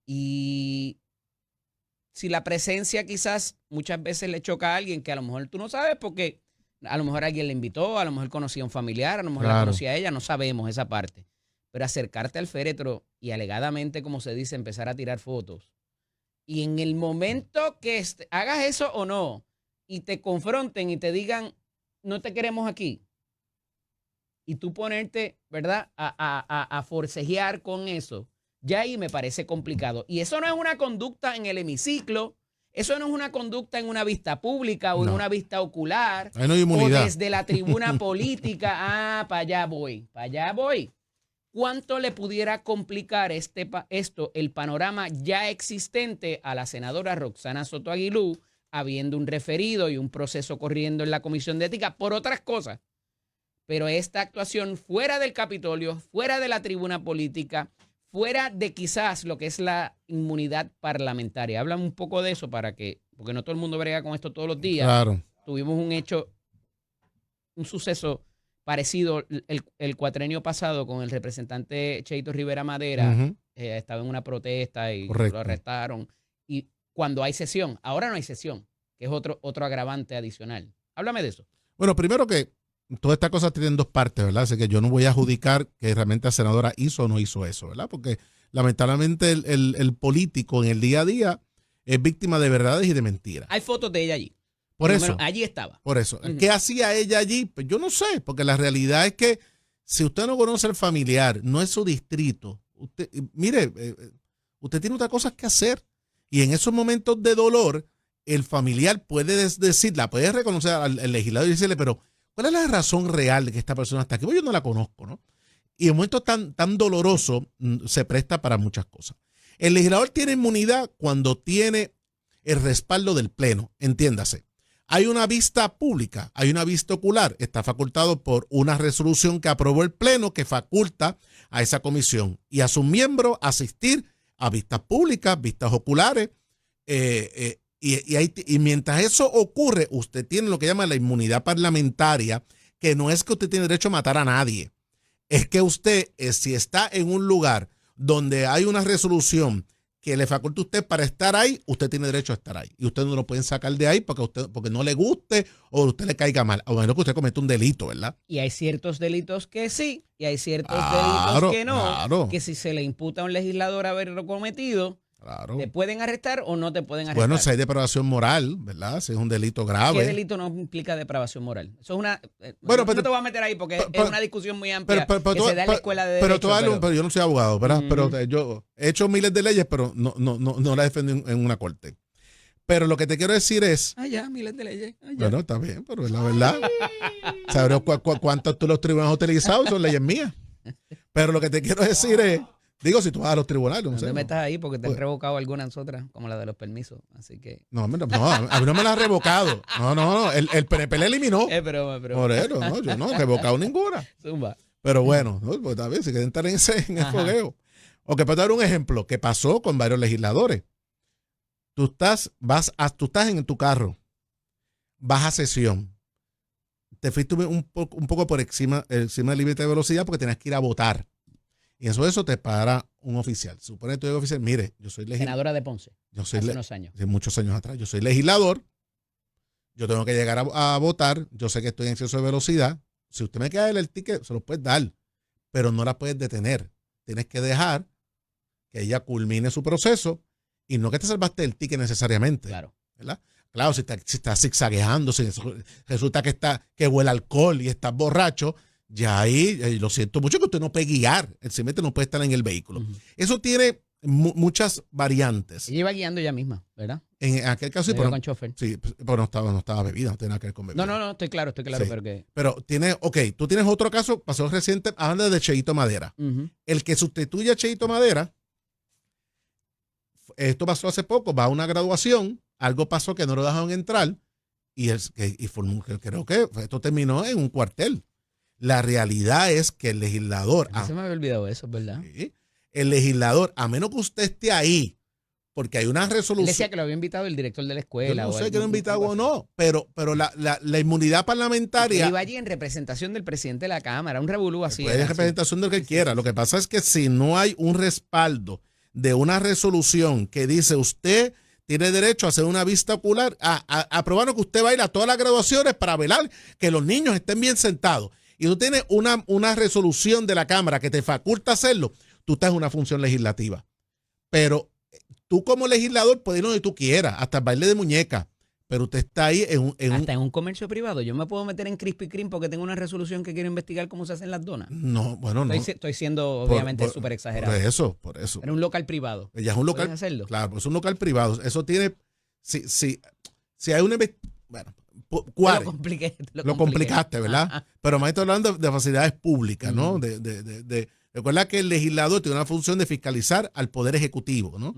A: y si la presencia quizás muchas veces le choca a alguien que a lo mejor tú no sabes, porque a lo mejor alguien le invitó, a lo mejor conocía a un familiar, a lo mejor la conocía a ella, no sabemos esa parte. Pero acercarte al féretro y alegadamente, como se dice, empezar a tirar fotos. Y en el momento que hagas eso o no, y te confronten y te digan, no te queremos aquí, y tú ponerte, ¿verdad?, a forcejear con eso, ya ahí me parece complicado. Y eso no es una conducta en el hemiciclo, eso no es una conducta en una vista pública o en una vista ocular.
B: Ahí no hay inmunidad.
A: O desde la tribuna política. Para allá voy. ¿Cuánto le pudiera complicar el panorama ya existente a la senadora Roxana Soto Aguilú, habiendo un referido y un proceso corriendo en la Comisión de Ética por otras cosas? Pero esta actuación fuera del Capitolio, fuera de la tribuna política, fuera de quizás lo que es la inmunidad parlamentaria. Hablan un poco de eso porque no todo el mundo brega con esto todos los días.
B: Claro.
A: Tuvimos un suceso parecido el cuatrenio pasado con el representante Cheito Rivera Madera. Estaba en una protesta y
B: Correcto.
A: lo arrestaron. Y cuando hay sesión, ahora no hay sesión, que es otro agravante adicional. Háblame de eso.
B: Bueno, primero que todas estas cosas tienen dos partes, ¿verdad? Así que yo no voy a adjudicar que realmente la senadora hizo o no hizo eso, ¿verdad? Porque lamentablemente el político en el día a día es víctima de verdades y de mentiras.
A: Hay fotos de ella allí.
B: Por eso.
A: Menos, allí estaba.
B: Por eso. ¿Qué hacía ella allí? Pues yo no sé, porque la realidad es que si usted no conoce al familiar, no es su distrito, usted tiene otras cosas que hacer. Y en esos momentos de dolor, el familiar puede puede reconocer al legislador y decirle, pero ¿cuál es la razón real de que esta persona está aquí? Pues yo no la conozco, ¿no? Y en momentos tan dolorosos se presta para muchas cosas. El legislador tiene inmunidad cuando tiene el respaldo del Pleno, entiéndase. Hay una vista pública, hay una vista ocular, está facultado por una resolución que aprobó el Pleno que faculta a esa comisión y a sus miembros asistir a vistas públicas, vistas oculares, y mientras eso ocurre, usted tiene lo que llama la inmunidad parlamentaria, que no es que usted tiene derecho a matar a nadie, es que usted, si está en un lugar donde hay una resolución que le faculta a usted para estar ahí, usted tiene derecho a estar ahí. Y usted no lo pueden sacar de ahí porque no le guste o usted le caiga mal. A menos que usted cometa un delito, ¿verdad?
A: Y hay ciertos delitos que sí, y hay ciertos delitos que no.
B: Claro.
A: Que si se le imputa a un legislador haberlo cometido,
B: Claro.
A: ¿Te pueden arrestar o no te pueden arrestar?
B: Bueno, si hay depravación moral, ¿verdad? Si es un delito grave.
A: ¿Qué delito no implica depravación moral? Eso es una...
B: Bueno,
A: no te voy a meter ahí porque es una discusión muy amplia
B: pero
A: que se da en la escuela de derecho.
B: Pero yo no soy abogado, ¿verdad? Pero yo he hecho miles de leyes, pero no las defendí en una corte. Pero lo que te quiero decir es...
A: Ya, miles de leyes.
B: Bueno, está bien, pero es la verdad. ¿Sabrás cuántos tú los tribunales has utilizado? Son leyes mías. Pero lo que te quiero decir es... Digo, si tú vas a los tribunales.
A: No te metas ahí porque te han revocado algunas otras, como la de los permisos. Así que...
B: No, a mí no me la han revocado. No. El PNP la eliminó.
A: Pero...
B: Por eso, no, yo no he revocado ninguna.
A: Zumba.
B: Pero bueno, ¿no? Pues tal vez si quieren estar en el fogueo. O que para dar un ejemplo que pasó con varios legisladores. Tú estás en tu carro, vas a sesión, te fuiste un poco por encima del límite de velocidad porque tenías que ir a votar. Y eso te para un oficial. Supone que tú eres oficial, mire, yo soy legislador.
A: Senadora de Ponce.
B: Yo soy
A: hace unos años.
B: De muchos años atrás. Yo soy legislador, yo tengo que llegar a votar, yo sé que estoy en exceso de velocidad. Si usted me queda el ticket, se lo puedes dar, pero no la puedes detener. Tienes que dejar que ella culmine su proceso. Y no que te salvaste el ticket necesariamente.
A: Claro.
B: ¿Verdad? Claro, si estás zigzagueando, si resulta que huele alcohol y estás borracho, ya ahí lo siento mucho que usted no puede guiar. Simplemente no puede estar en el vehículo. Eso tiene muchas variantes.
A: Ella iba guiando ella misma, ¿verdad?
B: En aquel caso sí,
A: con chofer.
B: Sí, pero no estaba bebida, no tenía nada que ver con bebida.
A: No, estoy claro, sí.
B: Pero tú tienes otro caso, pasó reciente, hablando de Cheito Madera. El que sustituye a Cheito Madera, esto pasó hace poco, va a una graduación, algo pasó que no lo dejaron entrar y creo que esto terminó en un cuartel. La realidad es que el legislador...
A: se me había olvidado eso, ¿verdad?
B: Sí, el legislador, a menos que usted esté ahí, porque hay una resolución...
A: Él decía que lo había invitado el director de la escuela.
B: Yo no sé que lo invitado o no, pero la inmunidad parlamentaria...
A: Él iba allí en representación del presidente de la Cámara, un revolú así.
B: Puede representación del que quiera. Lo que pasa es que si no hay un respaldo de una resolución que dice usted tiene derecho a hacer una vista ocular, a aprobar que usted va a ir a todas las graduaciones para velar que los niños estén bien sentados, y tú tienes una resolución de la Cámara que te faculta hacerlo, tú estás en una función legislativa. Pero tú como legislador puedes ir donde tú quieras, hasta el baile de muñeca, pero usted está ahí
A: hasta en un comercio privado. Yo me puedo meter en Krispy Kreme porque tengo una resolución que quiero investigar cómo se hacen las donas.
B: No, bueno, no.
A: Estoy siendo obviamente súper exagerado.
B: Por eso.
A: Era un local privado.
B: Ya es un local.
A: ¿Puedes hacerlo?
B: Claro, pues es un local privado. Eso tiene, si hay una, bueno, ¿cuál? Lo complicaste, ¿verdad? Pero me estoy hablando de facilidades públicas, ¿no? Recuerda que el legislador tiene una función de fiscalizar al Poder Ejecutivo, ¿no?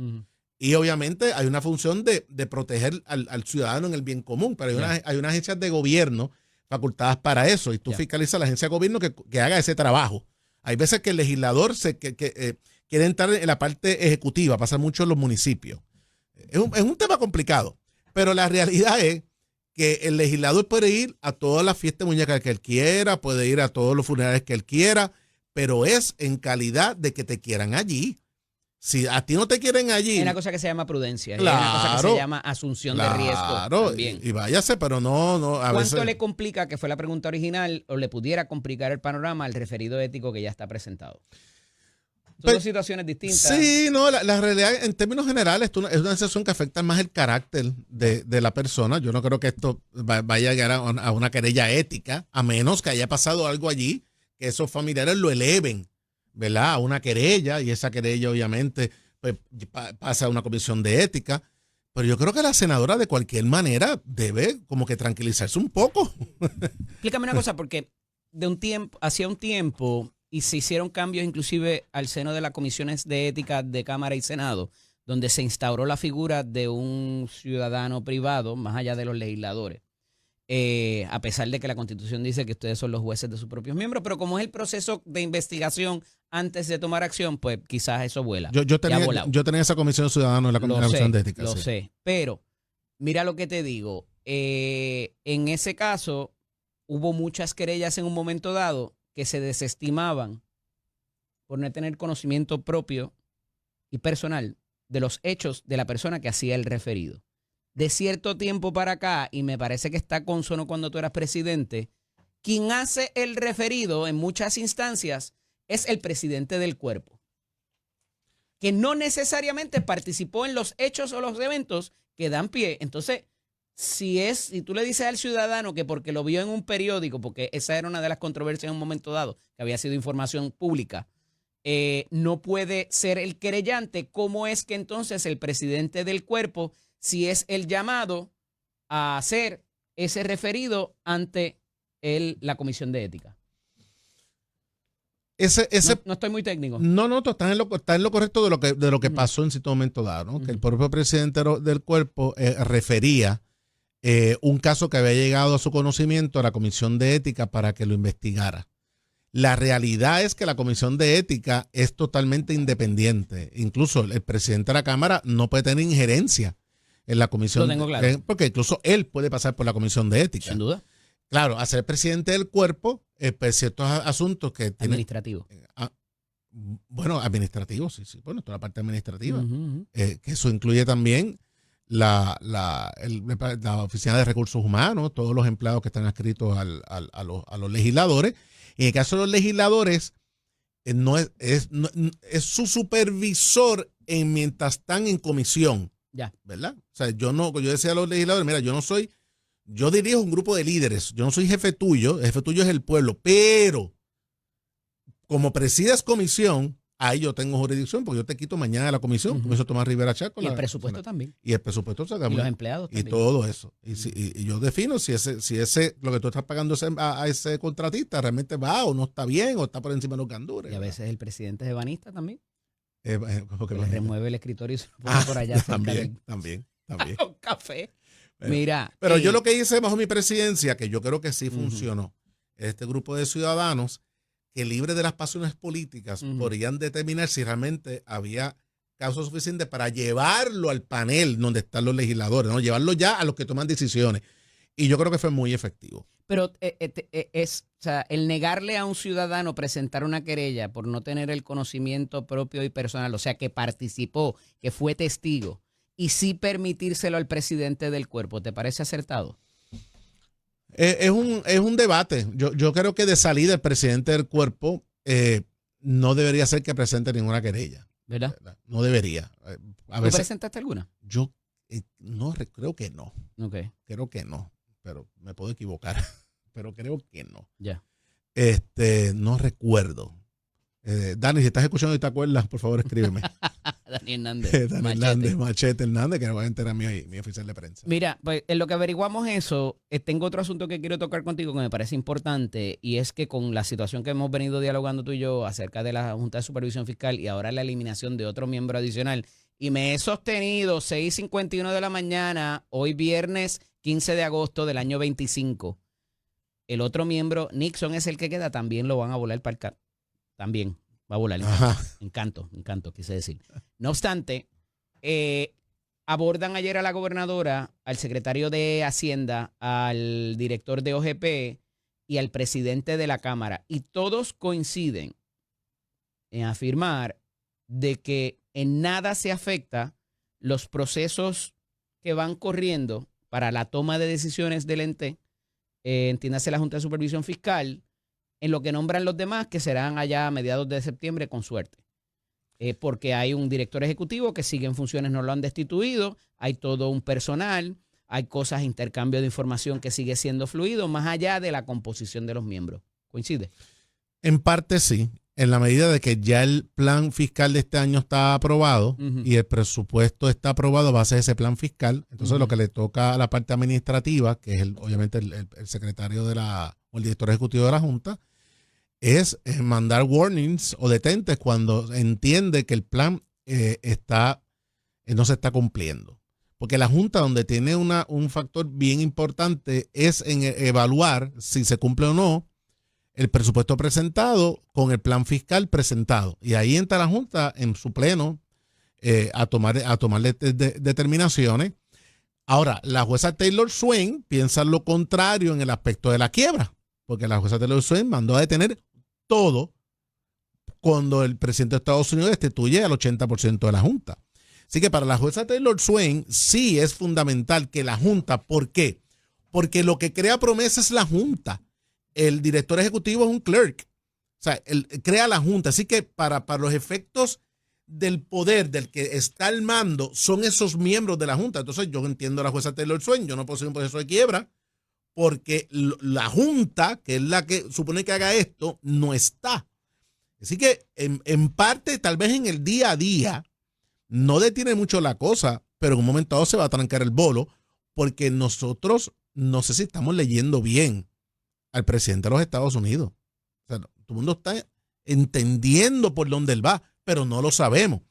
B: Y obviamente hay una función de proteger al ciudadano en el bien común, pero hay unas agencias de gobierno facultadas para eso, y tú fiscalizas a la agencia de gobierno que haga ese trabajo. Hay veces que el legislador quiere entrar en la parte ejecutiva, pasa mucho en los municipios. Es un tema complicado, pero la realidad es que el legislador puede ir a todas las fiestas de muñecas que él quiera, puede ir a todos los funerales que él quiera, pero es en calidad de que te quieran allí. Si a ti no te quieren allí...
A: Hay una cosa que se llama prudencia.
B: Claro,
A: hay una cosa que se llama asunción de riesgo también.
B: Y váyase, pero no a
A: ¿Cuánto
B: veces...
A: le complica, que fue la pregunta original, o le pudiera complicar el panorama al referido ético que ya está presentado? Son dos situaciones distintas.
B: Sí, no, la realidad en términos generales es una situación que afecta más el carácter de la persona. Yo no creo que esto vaya a llegar a una querella ética, a menos que haya pasado algo allí, que esos familiares lo eleven, ¿verdad? A una querella, y esa querella obviamente pues, pasa a una comisión de ética. Pero yo creo que la senadora de cualquier manera debe como que tranquilizarse un poco.
A: Explícame una cosa, porque hacía un tiempo, y se hicieron cambios inclusive al seno de las comisiones de ética de Cámara y Senado, donde se instauró la figura de un ciudadano privado, más allá de los legisladores. A pesar de que la Constitución dice que ustedes son los jueces de sus propios miembros, pero como es el proceso de investigación antes de tomar acción, pues quizás eso vuela.
B: Yo tenía esa comisión ciudadana en la comisión de ética.
A: Lo sé, pero mira lo que te digo. En ese caso, hubo muchas querellas en un momento dado que se desestimaban por no tener conocimiento propio y personal de los hechos de la persona que hacía el referido. De cierto tiempo para acá, y me parece que está consono cuando tú eras presidente, quien hace el referido en muchas instancias es el presidente del cuerpo. que no necesariamente participó en los hechos o los eventos que dan pie. Entonces, si tú le dices al ciudadano que porque lo vio en un periódico, porque esa era una de las controversias en un momento dado, que había sido información pública, no puede ser el querellante, ¿cómo es que entonces el presidente del cuerpo, si es el llamado a hacer ese referido ante la Comisión de Ética? No estoy muy técnico.
B: No, tú estás en lo correcto de lo que pasó en cierto momento dado, ¿no? Que el propio presidente del cuerpo refería un caso que había llegado a su conocimiento a la Comisión de Ética para que lo investigara. La realidad es que la Comisión de Ética es totalmente independiente. Incluso el presidente de la Cámara no puede tener injerencia en la Comisión.
A: Lo tengo claro.
B: Porque incluso él puede pasar por la Comisión de Ética.
A: Sin duda.
B: Claro, a ser presidente del cuerpo, pues ciertos asuntos que tienen...
A: Administrativo.
B: Bueno, administrativo, sí. Bueno, toda la parte administrativa. Que eso incluye también la Oficina de Recursos Humanos, todos los empleados que están adscritos a los legisladores. Y en el caso de los legisladores, es su supervisor mientras están en comisión.
A: Ya.
B: ¿Verdad? O sea, yo decía a los legisladores, mira, yo dirijo un grupo de líderes, yo no soy jefe tuyo, el jefe tuyo es el pueblo, pero como presides comisión, ahí yo tengo jurisdicción, porque yo te quito mañana de la comisión, como hizo Tomás Rivera Chaco.
A: Y el presupuesto también.
B: Y el presupuesto
A: y los empleados también.
B: Y todo eso. Y yo defino si ese lo que tú estás pagando a ese contratista realmente va o no está bien o está por encima de los gandures.
A: Y a veces el presidente es ebanista también.
B: Porque
A: le remueve el escritorio y se lo pone por allá.
B: También.
A: Un café.
B: Mira. Pero yo lo que hice bajo mi presidencia, que yo creo que sí funcionó, este grupo de ciudadanos que libre de las pasiones políticas podrían determinar si realmente había casos suficientes para llevarlo al panel donde están los legisladores, ¿no? Llevarlo ya a los que toman decisiones. Y yo creo que fue muy efectivo.
A: Pero o sea, el negarle a un ciudadano presentar una querella por no tener el conocimiento propio y personal, o sea, que participó, que fue testigo, y sí permitírselo al presidente del cuerpo, ¿te parece acertado?
B: Es un debate. Yo creo que de salida el presidente del cuerpo no debería ser que presente ninguna querella.
A: ¿Verdad?
B: No debería.
A: ¿Tú presentaste alguna?
B: Yo creo que no.
A: Okay.
B: Creo que no, pero me puedo equivocar. Pero creo que no.
A: Ya.
B: No recuerdo. Dani, si estás escuchando y te acuerdas, por favor escríbeme.
A: Dani Hernández.
B: Machete Hernández, que no va a enterar mi oficial de prensa.
A: Mira, pues en lo que averiguamos eso, tengo otro asunto que quiero tocar contigo que me parece importante, y es que con la situación que hemos venido dialogando tú y yo acerca de la Junta de Supervisión Fiscal y ahora la eliminación de otro miembro adicional, y me he sostenido 6:51 de la mañana, hoy viernes 15 de agosto del año 25. El otro miembro, Nixon, es el que queda, también lo van a volar para el CAT. También va a volar. Encanto, quise decir. No obstante, abordan ayer a la gobernadora, al secretario de Hacienda, al director de OGP y al presidente de la Cámara. Y todos coinciden en afirmar de que en nada se afecta los procesos que van corriendo para la toma de decisiones del ente, entiéndase la Junta de Supervisión Fiscal, en lo que nombran los demás, que serán allá a mediados de septiembre, con suerte. Porque hay un director ejecutivo que sigue en funciones, no lo han destituido, hay todo un personal, hay cosas, intercambio de información que sigue siendo fluido, más allá de la composición de los miembros. ¿Coincide?
B: En parte sí, en la medida de que ya el plan fiscal de este año está aprobado y el presupuesto está aprobado a base de ese plan fiscal. Entonces lo que le toca a la parte administrativa, que es obviamente el secretario o el director ejecutivo de la Junta, es mandar warnings o detentes cuando entiende que el plan no se está cumpliendo. Porque la Junta, donde tiene un factor bien importante, es en evaluar si se cumple o no el presupuesto presentado con el plan fiscal presentado. Y ahí entra la Junta en su pleno a tomar determinaciones. Ahora, la jueza Taylor Swain piensa lo contrario en el aspecto de la quiebra, porque la jueza Taylor Swain mandó a detener todo cuando el presidente de Estados Unidos destituye al 80% de la Junta. Así que para la jueza Taylor Swain sí es fundamental que la Junta, ¿por qué? Porque lo que crea promesa es la Junta. El director ejecutivo es un clerk. O sea, él crea la Junta. Así que para los efectos del poder del que está al mando son esos miembros de la Junta. Entonces yo entiendo a la jueza Taylor Swain, yo no puedo hacer un proceso de quiebra porque la Junta, que es la que supone que haga esto, no está. Así que en parte, tal vez en el día a día, no detiene mucho la cosa, pero en un momento dado se va a trancar el bolo porque nosotros no sé si estamos leyendo bien al presidente de los Estados Unidos. O sea, todo el mundo está entendiendo por dónde él va, pero no lo sabemos.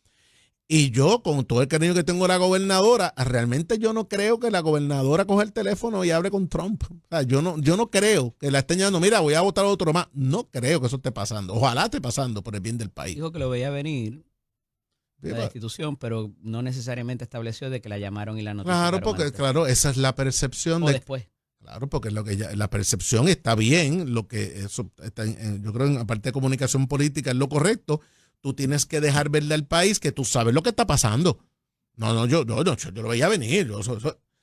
B: Y yo, con todo el cariño que tengo a la gobernadora, realmente yo no creo que la gobernadora coja el teléfono y hable con Trump. O sea, yo no creo que la estén llamando, mira, voy a votar a otro más. No creo que eso esté pasando. Ojalá esté pasando por el bien del país.
A: Dijo que lo veía venir
B: Sí,
A: la institución, pero no necesariamente estableció de que la llamaron y la
B: claro,
A: notificaron
B: porque
A: antes.
B: claro, esa es la percepción
A: O
B: de
A: después.
B: claro, porque lo que la percepción está bien, lo que eso está yo creo en la parte de comunicación política es lo correcto. Tú tienes que dejar verle al país que tú sabes lo que está pasando. No, yo lo veía venir.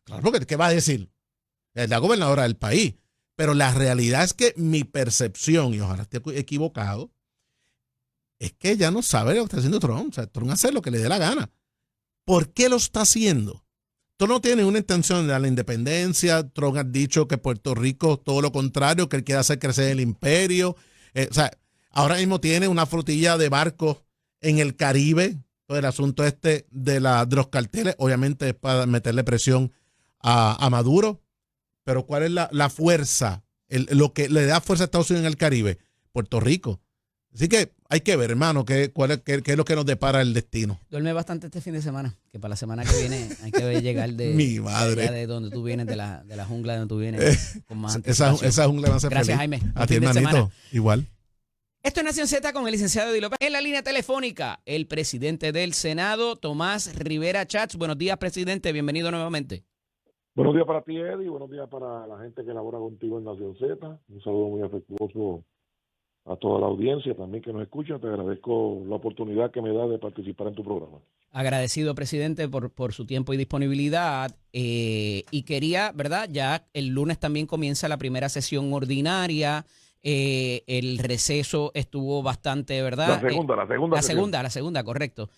B: Claro, porque ¿qué va a decir? Es la gobernadora del país. Pero la realidad es que mi percepción, y ojalá esté equivocado, es que ella no sabe lo que está haciendo Trump. O sea, Trump hace lo que le dé la gana. ¿Por qué lo está haciendo? Trump no tiene una intención de dar la independencia. Trump ha dicho que Puerto Rico, todo lo contrario, que él quiere hacer crecer el imperio. O sea, ahora mismo tiene una flotilla de barcos en el Caribe. Todo el asunto este de los carteles, obviamente es para meterle presión a Maduro. Pero ¿cuál es la fuerza? Lo que le da fuerza a Estados Unidos en el Caribe, Puerto Rico. Así que hay que ver, hermano, qué es lo que nos depara el destino.
A: Duerme bastante este fin de semana, que para la semana que viene hay que ver llegar
B: Mi madre.
A: de donde tú vienes, de la jungla de donde tú vienes, con más anticipación.
B: Esa jungla me hace
A: Gracias,
B: feliz.
A: Jaime.
B: A ti,
A: Buen fin de semana.
B: hermanito. Igual.
A: Esto es Nación Z con el licenciado Eddie López. En la línea telefónica, el presidente del Senado, Tomás Rivera Chats. Buenos días, presidente. Bienvenido nuevamente.
C: Buenos días para ti, Eddie. Buenos días para la gente que labora contigo en Nación Z. Un saludo muy afectuoso a toda la audiencia también que nos escucha. Te agradezco la oportunidad que me da de participar en tu programa.
A: Agradecido, presidente, por su tiempo y disponibilidad. Y quería, ¿verdad? Ya el lunes también comienza la primera sesión ordinaria. El receso estuvo bastante, ¿verdad? La segunda, correcto.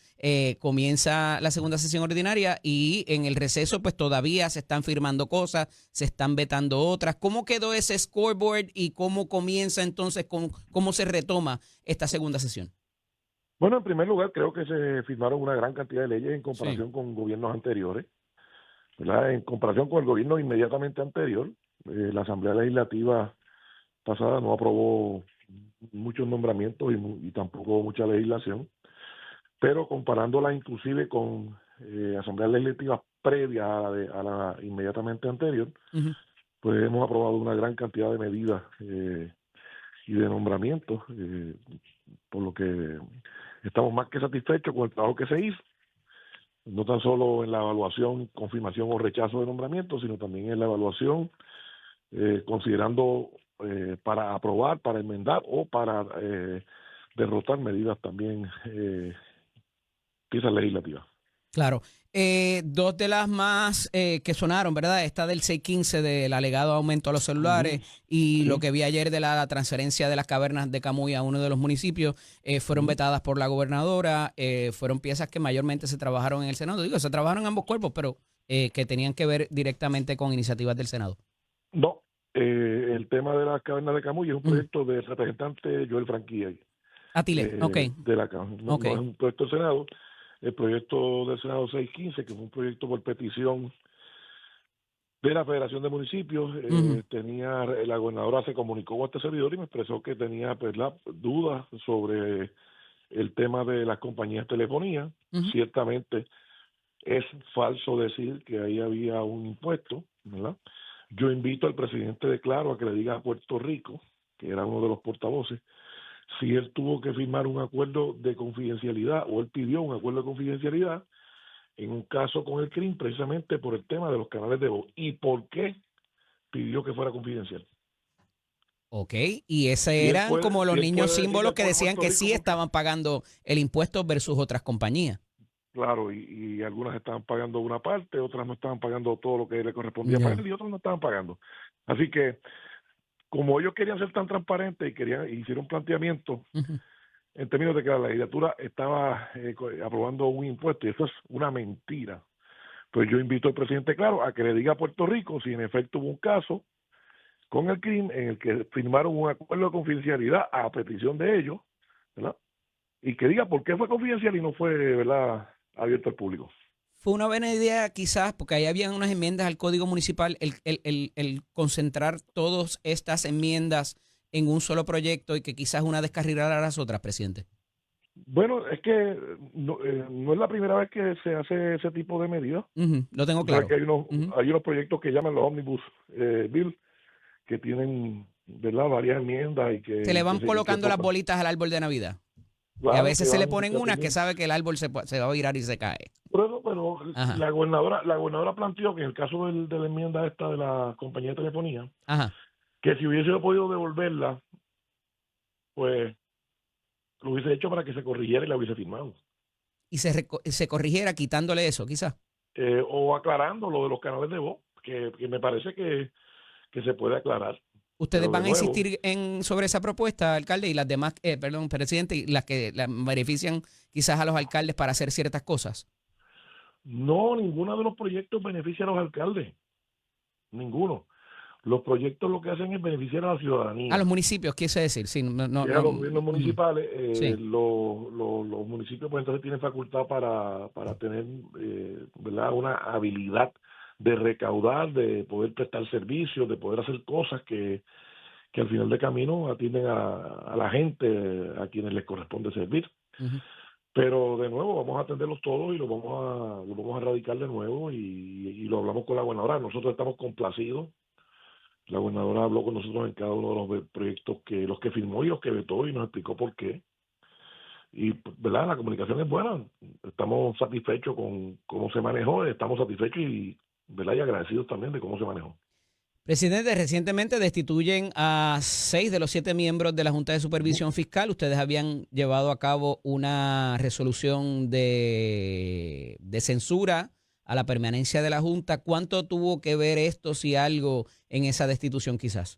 A: Comienza la segunda sesión ordinaria y en el receso pues todavía se están firmando cosas, se están vetando otras. ¿Cómo quedó ese scoreboard y cómo comienza entonces, cómo se retoma esta segunda sesión?
C: Bueno, en primer lugar, creo que se firmaron una gran cantidad de leyes en comparación con gobiernos anteriores, ¿verdad? En comparación con el gobierno inmediatamente anterior, la Asamblea Legislativa pasada no aprobó muchos nombramientos y tampoco mucha legislación, pero comparándola inclusive con asambleas legislativas previas a la inmediatamente anterior, pues hemos aprobado una gran cantidad de medidas y de nombramientos, por lo que estamos más que satisfechos con el trabajo que se hizo, no tan solo en la evaluación, confirmación o rechazo de nombramientos, sino también en la evaluación, considerando para aprobar, para enmendar o para derrotar medidas también, piezas legislativas.
A: Claro. Dos de las más que sonaron, ¿verdad? Esta del 615 del alegado aumento a los celulares y lo que vi ayer de la transferencia de las cavernas de Camuy a uno de los municipios fueron vetadas por la gobernadora. Fueron piezas que mayormente se trabajaron en el Senado. Digo, se trabajaron en ambos cuerpos, pero que tenían que ver directamente con iniciativas del Senado.
C: No, el tema de las cavernas de Camuy es un proyecto del representante Joel Franquilla.
A: Atile, ok.
C: De la Cámara. No es un proyecto del Senado. El proyecto del Senado 615, que fue un proyecto por petición de la Federación de Municipios, la gobernadora se comunicó con este servidor y me expresó que tenía pues la dudas sobre el tema de las compañías de telefonía. Ciertamente es falso decir que ahí había un impuesto, ¿verdad? Yo invito al presidente de Claro a que le diga a Puerto Rico, que era uno de los portavoces, si él tuvo que firmar un acuerdo de confidencialidad o él pidió un acuerdo de confidencialidad en un caso con el CRIM precisamente por el tema de los canales de voz. ¿Y por qué pidió que fuera confidencial?
A: Ok, y ese eran como los niños símbolos que decían que sí estaban pagando el impuesto versus otras compañías.
C: Claro, y algunas estaban pagando una parte, otras no estaban pagando todo lo que le correspondía pagar y otras no estaban pagando. Así que, como ellos querían ser tan transparentes y hicieron planteamientos en términos de que la legislatura estaba aprobando un impuesto, y eso es una mentira. Pues yo invito al presidente Claro a que le diga a Puerto Rico si en efecto hubo un caso con el crimen en el que firmaron un acuerdo de confidencialidad a petición de ellos, ¿verdad? Y que diga por qué fue confidencial y no fue, ¿verdad?, abierto al público.
A: Fue una buena idea quizás, porque ahí habían unas enmiendas al Código Municipal, el concentrar todas estas enmiendas en un solo proyecto y que quizás una descarrilara a las otras, presidente.
C: Bueno, es que no es la primera vez que se hace ese tipo de medidas.
A: Lo tengo
C: O sea,
A: claro.
C: que hay unos proyectos que llaman los Omnibus Bill, que tienen, ¿verdad?, varias enmiendas y que...
A: Se le van
C: que
A: colocando las bolitas al árbol de Navidad.
C: Claro,
A: y a veces se le
C: van
A: ponen unas que sabe que el árbol se va a virar y se cae.
C: Pero la gobernadora planteó que en el caso de la enmienda esta de la compañía de telefonía,
A: Ajá.
C: que si hubiese podido devolverla, pues lo hubiese hecho para que se corrigiera y la hubiese firmado.
A: Y se corrigiera quitándole eso, quizás.
C: O aclarando lo de los canales de voz, que me parece que se puede aclarar.
A: ¿Ustedes
C: Pero
A: van a
C: nuevo,
A: insistir sobre esa propuesta, alcalde, y las demás, presidente, y las que benefician quizás a los alcaldes para hacer ciertas cosas?
C: No, ninguno de los proyectos beneficia a los alcaldes. Ninguno. Los proyectos lo que hacen es beneficiar a la ciudadanía.
A: A los municipios, quise decir. Sí,
C: a los gobiernos municipales,
A: sí.
C: los municipios pues entonces tienen facultad para tener, ¿verdad?, una habilidad de recaudar, de poder prestar servicios, de poder hacer cosas que al final de camino atienden a la gente a quienes les corresponde servir.
A: Uh-huh.
C: Pero de nuevo vamos a atenderlos todos y lo vamos a erradicar de nuevo y lo hablamos con la gobernadora. Nosotros estamos complacidos. La gobernadora habló con nosotros en cada uno de los proyectos los que firmó y los que vetó y nos explicó por qué. Y, ¿verdad?, la comunicación es buena. Estamos satisfechos con cómo se manejó, estamos satisfechos y, ¿verdad?, y agradecidos también de cómo se manejó.
A: Presidente, recientemente destituyen a 6 de los 7 miembros de la Junta de Supervisión Fiscal. Ustedes habían llevado a cabo una resolución de censura a la permanencia de la Junta. ¿Cuánto tuvo que ver esto, si algo, en esa destitución quizás?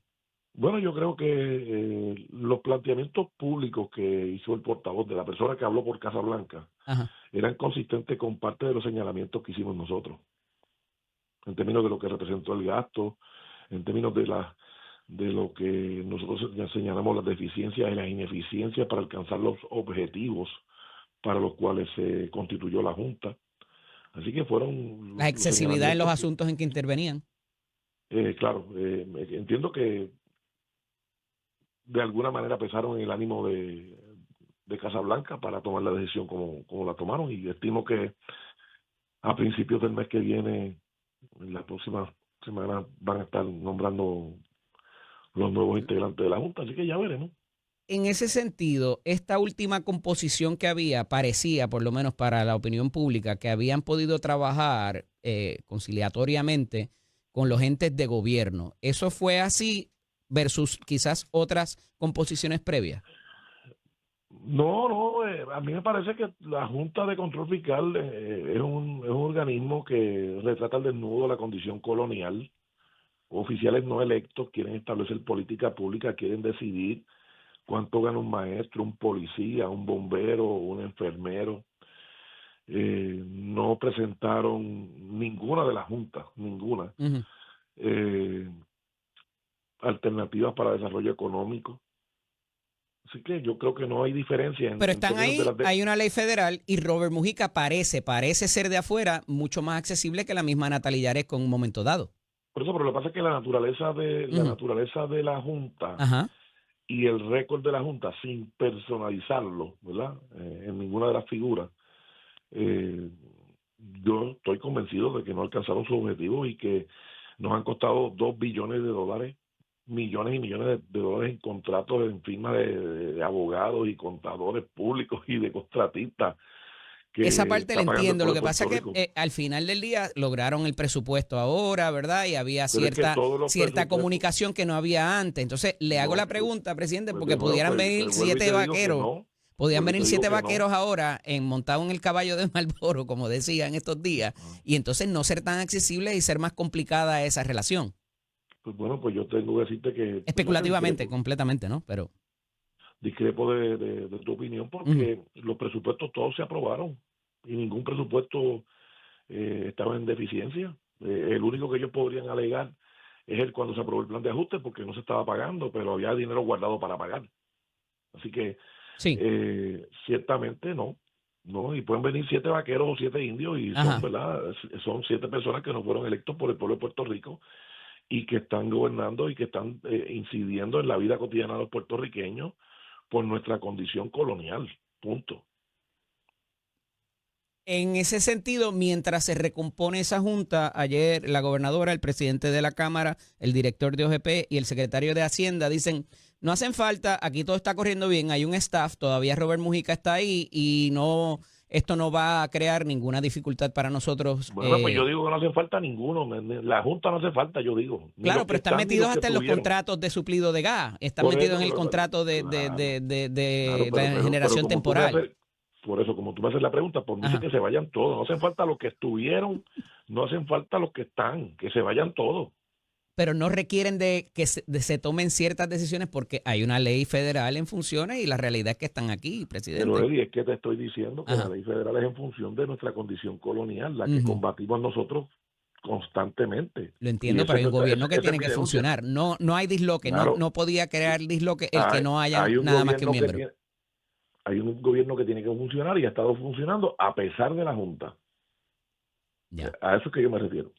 C: Bueno, yo creo que los planteamientos públicos que hizo el portavoz de la persona que habló por Casa Blanca eran consistentes con parte de los señalamientos que hicimos nosotros, en términos de lo que representó el gasto, en términos de lo que nosotros señalamos las deficiencias y las ineficiencias para alcanzar los objetivos para los cuales se constituyó la Junta. Así que fueron...
A: La excesividad en los asuntos en que intervenían.
C: Claro, entiendo que de alguna manera pesaron en el ánimo de Casablanca para tomar la decisión como la tomaron, y estimo que a principios del mes que viene, en las próximas semanas, van a estar nombrando los nuevos integrantes de la Junta, así que ya veremos.
A: En ese sentido, esta última composición que parecía, por lo menos para la opinión pública, que habían podido trabajar conciliatoriamente con los entes de gobierno. ¿Eso fue así versus quizás otras composiciones previas?
C: No, a mí me parece que la Junta de Control Fiscal es un organismo que retrata al desnudo la condición colonial. Oficiales no electos quieren establecer política pública, quieren decidir cuánto gana un maestro, un policía, un bombero, un enfermero. No presentaron ninguna de las juntas, ninguna, alternativas para desarrollo económico. Así que yo creo que no hay diferencia.
A: Pero están ahí, hay una ley federal y Robert Mujica parece ser de afuera mucho más accesible que la misma Natalia Yares con un momento dado.
C: Por eso, pero lo que pasa es que la naturaleza de la Junta y el récord de la Junta, sin personalizarlo, ¿verdad?, en ninguna de las figuras, yo estoy convencido de que no alcanzaron su objetivo y que nos han costado $2 billones, millones y millones de dólares en contratos, en firmas de abogados y contadores públicos y de contratistas.
A: Esa parte la entiendo. Lo que pasa es que al final del día lograron el presupuesto ahora, ¿verdad? Y había cierta comunicación que no había antes. Entonces, le hago la pregunta, presidente, porque pudieran venir 7 vaqueros. Podían venir 7 vaqueros ahora montados en el caballo de Marlboro, como decía en estos días, y entonces no ser tan accesibles y ser más complicada esa relación.
C: Pues bueno, pues yo tengo que decirte que...
A: Especulativamente, completamente, ¿no? Pero...
C: discrepo de tu opinión porque los presupuestos todos se aprobaron y ningún presupuesto estaba en deficiencia. El único que ellos podrían alegar es el cuando se aprobó el plan de ajuste porque no se estaba pagando, pero había dinero guardado para pagar. Así que
A: Sí.
C: ciertamente no, y pueden venir 7 vaqueros o 7 indios y
A: Ajá.
C: son, ¿verdad? Son 7 personas que no fueron electos por el pueblo de Puerto Rico y que están gobernando y que están incidiendo en la vida cotidiana de los puertorriqueños por nuestra condición colonial, punto.
A: En ese sentido, mientras se recompone esa junta, ayer la gobernadora, el presidente de la Cámara, el director de OGP y el secretario de Hacienda dicen, no hacen falta, aquí todo está corriendo bien, hay un staff, todavía Robert Mujica está ahí y no, esto no va a crear ninguna dificultad para nosotros.
C: Bueno, pues yo digo que no hace falta ninguno, la Junta no hace falta, yo digo, ni
A: Claro,
C: los que
A: pero están
C: están ni
A: metidos
C: los que
A: hasta en los
C: estuvieron.
A: contratos de suplido de gas, están
C: Por
A: metidos
C: eso,
A: en el contrato de
C: claro,
A: la generación
C: como tú me
A: temporal.
C: haces, por eso, como tú me haces la pregunta, por mí sí
A: Ajá.
C: que se vayan todos, no hacen falta los que estuvieron, no hacen falta los que están, que se vayan todos.
A: Pero no requieren de que se tomen ciertas decisiones porque hay una ley federal en funciones y la realidad es que están aquí,
C: Pero
A: presidente.
C: Eddie, es que te estoy diciendo que la
A: Ajá.
C: ley federal es en función de nuestra condición colonial, la que
A: Ujú.
C: combatimos nosotros constantemente.
A: Lo
C: Y
A: entiendo,
C: esa
A: pero
C: es
A: hay un
C: nuestra,
A: gobierno que
C: esa es
A: tiene
C: mi
A: que
C: denuncia.
A: funcionar. No, no hay disloque, no,
C: Claro,
A: no podía crear disloque el que
C: hay,
A: no haya
C: hay un
A: nada más que un
C: gobierno que
A: miembro.
C: tiene, hay un gobierno que tiene que funcionar y ha estado funcionando a pesar de la Junta.
A: Ya.
C: A eso es que yo me refiero.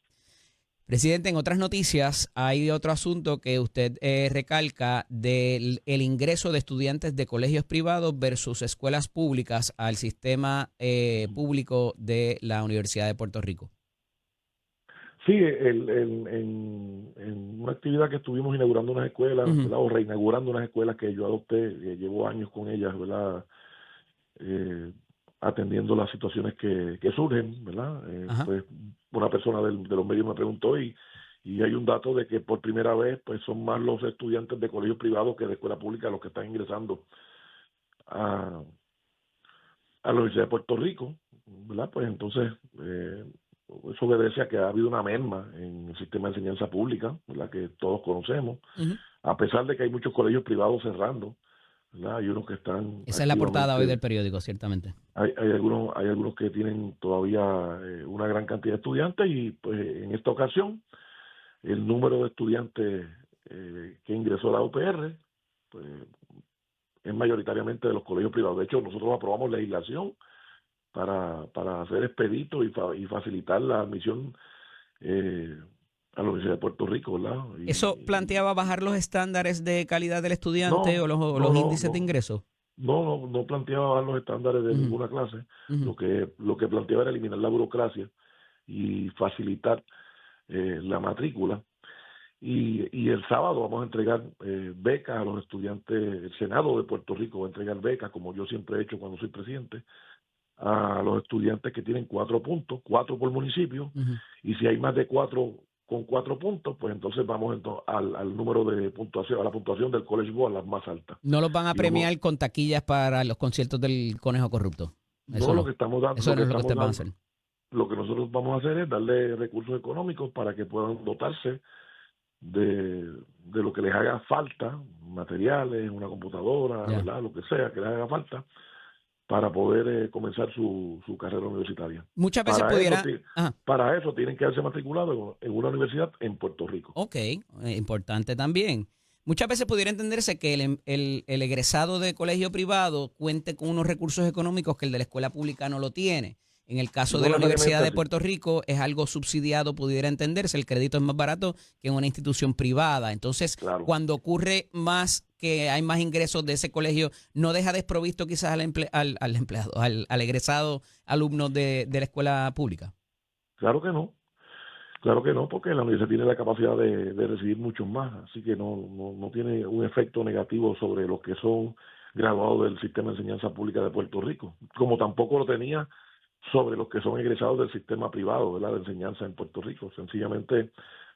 A: Presidente, en otras noticias hay otro asunto que usted recalca del el ingreso de estudiantes de colegios privados versus escuelas públicas al sistema público de la Universidad de Puerto Rico.
C: Sí, en una actividad que estuvimos inaugurando unas escuelas, ¿verdad? O reinaugurando unas escuelas que yo adopté, llevo años con ellas, ¿verdad? Eh, atendiendo las situaciones que surgen, ¿verdad?
A: Ajá.
C: Pues una persona de los medios me preguntó y hay un dato de que por primera vez pues son más los estudiantes de colegios privados que de escuela pública los que están ingresando a, a la Universidad de Puerto Rico, ¿verdad? Pues entonces eso obedece a que ha habido una merma en el sistema de enseñanza pública, ¿verdad? Que todos conocemos,
A: Ujú.
C: a pesar de que hay muchos colegios privados cerrando, ¿verdad? Hay unos que están
A: Esa es la portada hoy del
C: activamente,
A: periódico, ciertamente.
C: hay algunos que tienen todavía una gran cantidad de estudiantes y pues en esta ocasión el número de estudiantes que ingresó a la UPR pues es mayoritariamente de los colegios privados. De hecho, nosotros aprobamos legislación para hacer expedito y facilitar la admisión a la Universidad de Puerto Rico, ¿verdad?
A: ¿Eso planteaba bajar los estándares de calidad del estudiante
C: No,
A: o
C: no,
A: los
C: no,
A: índices de
C: no,
A: ingreso?
C: no planteaba bajar los estándares de
A: Ujú,
C: ninguna clase.
A: ujú.
C: Lo que planteaba era eliminar la burocracia y facilitar la matrícula. Y el sábado vamos a entregar becas a los estudiantes, el Senado de Puerto Rico va a entregar becas, como yo siempre he hecho cuando soy presidente, a los estudiantes que tienen 4 puntos, 4 por municipio,
A: Ujú.
C: y si hay más de 4 con 4 puntos, pues entonces vamos al número de puntuación, a la puntuación del College Board, a las más altas.
A: No los van a
C: Y vamos,
A: premiar con taquillas para los conciertos del Conejo Corrupto. Eso
C: no lo
A: no.
C: que estamos dando,
A: Eso no es lo que ustedes van a hacer.
C: lo que nosotros vamos a hacer es darle recursos económicos para que puedan dotarse de lo que les haga falta, materiales, una computadora,
A: Ya.
C: ¿verdad? Lo que sea que les haga falta para poder comenzar su carrera universitaria.
A: Muchas veces
C: Para eso,
A: pudiera. Ajá.
C: para eso tienen que haberse matriculado en una universidad en Puerto Rico.
A: Ok, importante también. Muchas veces pudiera entenderse que el egresado de colegio privado cuente con unos recursos económicos que el de la escuela pública no lo tiene. En el caso
C: No
A: de la Universidad
C: necesariamente
A: de
C: así.
A: Puerto Rico es algo subsidiado, pudiera entenderse, el crédito es más barato que en una institución privada. Entonces,
C: Claro.
A: cuando ocurre más que hay más ingresos de ese colegio, no deja desprovisto quizás al empleado, al egresado alumno de la escuela pública.
C: Claro que no. Claro que no, porque la universidad tiene la capacidad de recibir muchos más, así que no tiene un efecto negativo sobre los que son graduados del sistema de enseñanza pública de Puerto Rico, como tampoco lo tenía sobre los que son egresados del sistema privado, ¿verdad?, de enseñanza en Puerto Rico. Sencillamente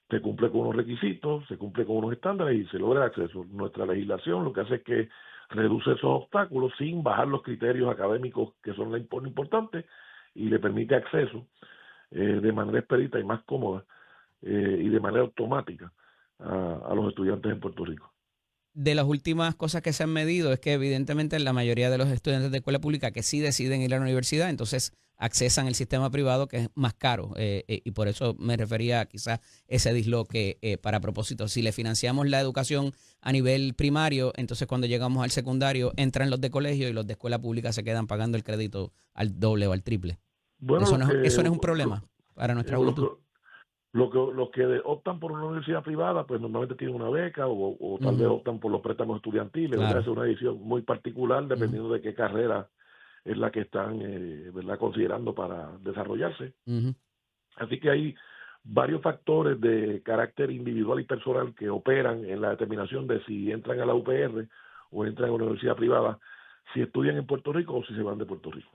C: se cumple con unos requisitos, se cumple con unos estándares y se logra el acceso. Nuestra legislación lo que hace es que reduce esos obstáculos sin bajar los criterios académicos que son lo importante y le permite acceso de manera expedita y más cómoda y de manera automática a los estudiantes en Puerto Rico.
A: de las últimas cosas que se han medido es que evidentemente la mayoría de los estudiantes de escuela pública que sí deciden ir a la universidad, entonces accesan el sistema privado que es más caro y por eso me refería a quizás ese disloque para propósito. Si le financiamos la educación a nivel primario, entonces cuando llegamos al secundario entran los de colegio y los de escuela pública se quedan pagando el crédito al doble o al triple.
C: Bueno,
A: Eso no es un problema para nuestra juventud.
C: Los que optan por una universidad privada, pues normalmente tienen una beca o tal vez optan por los préstamos estudiantiles, ¿verdad?
A: Claro.
C: Es una decisión muy particular dependiendo de qué carrera es la que están ¿verdad? Considerando para desarrollarse. Así que hay varios factores de carácter individual y personal que operan en la determinación de si entran a la UPR o entran a una universidad privada, si estudian en Puerto Rico o si se van de Puerto Rico.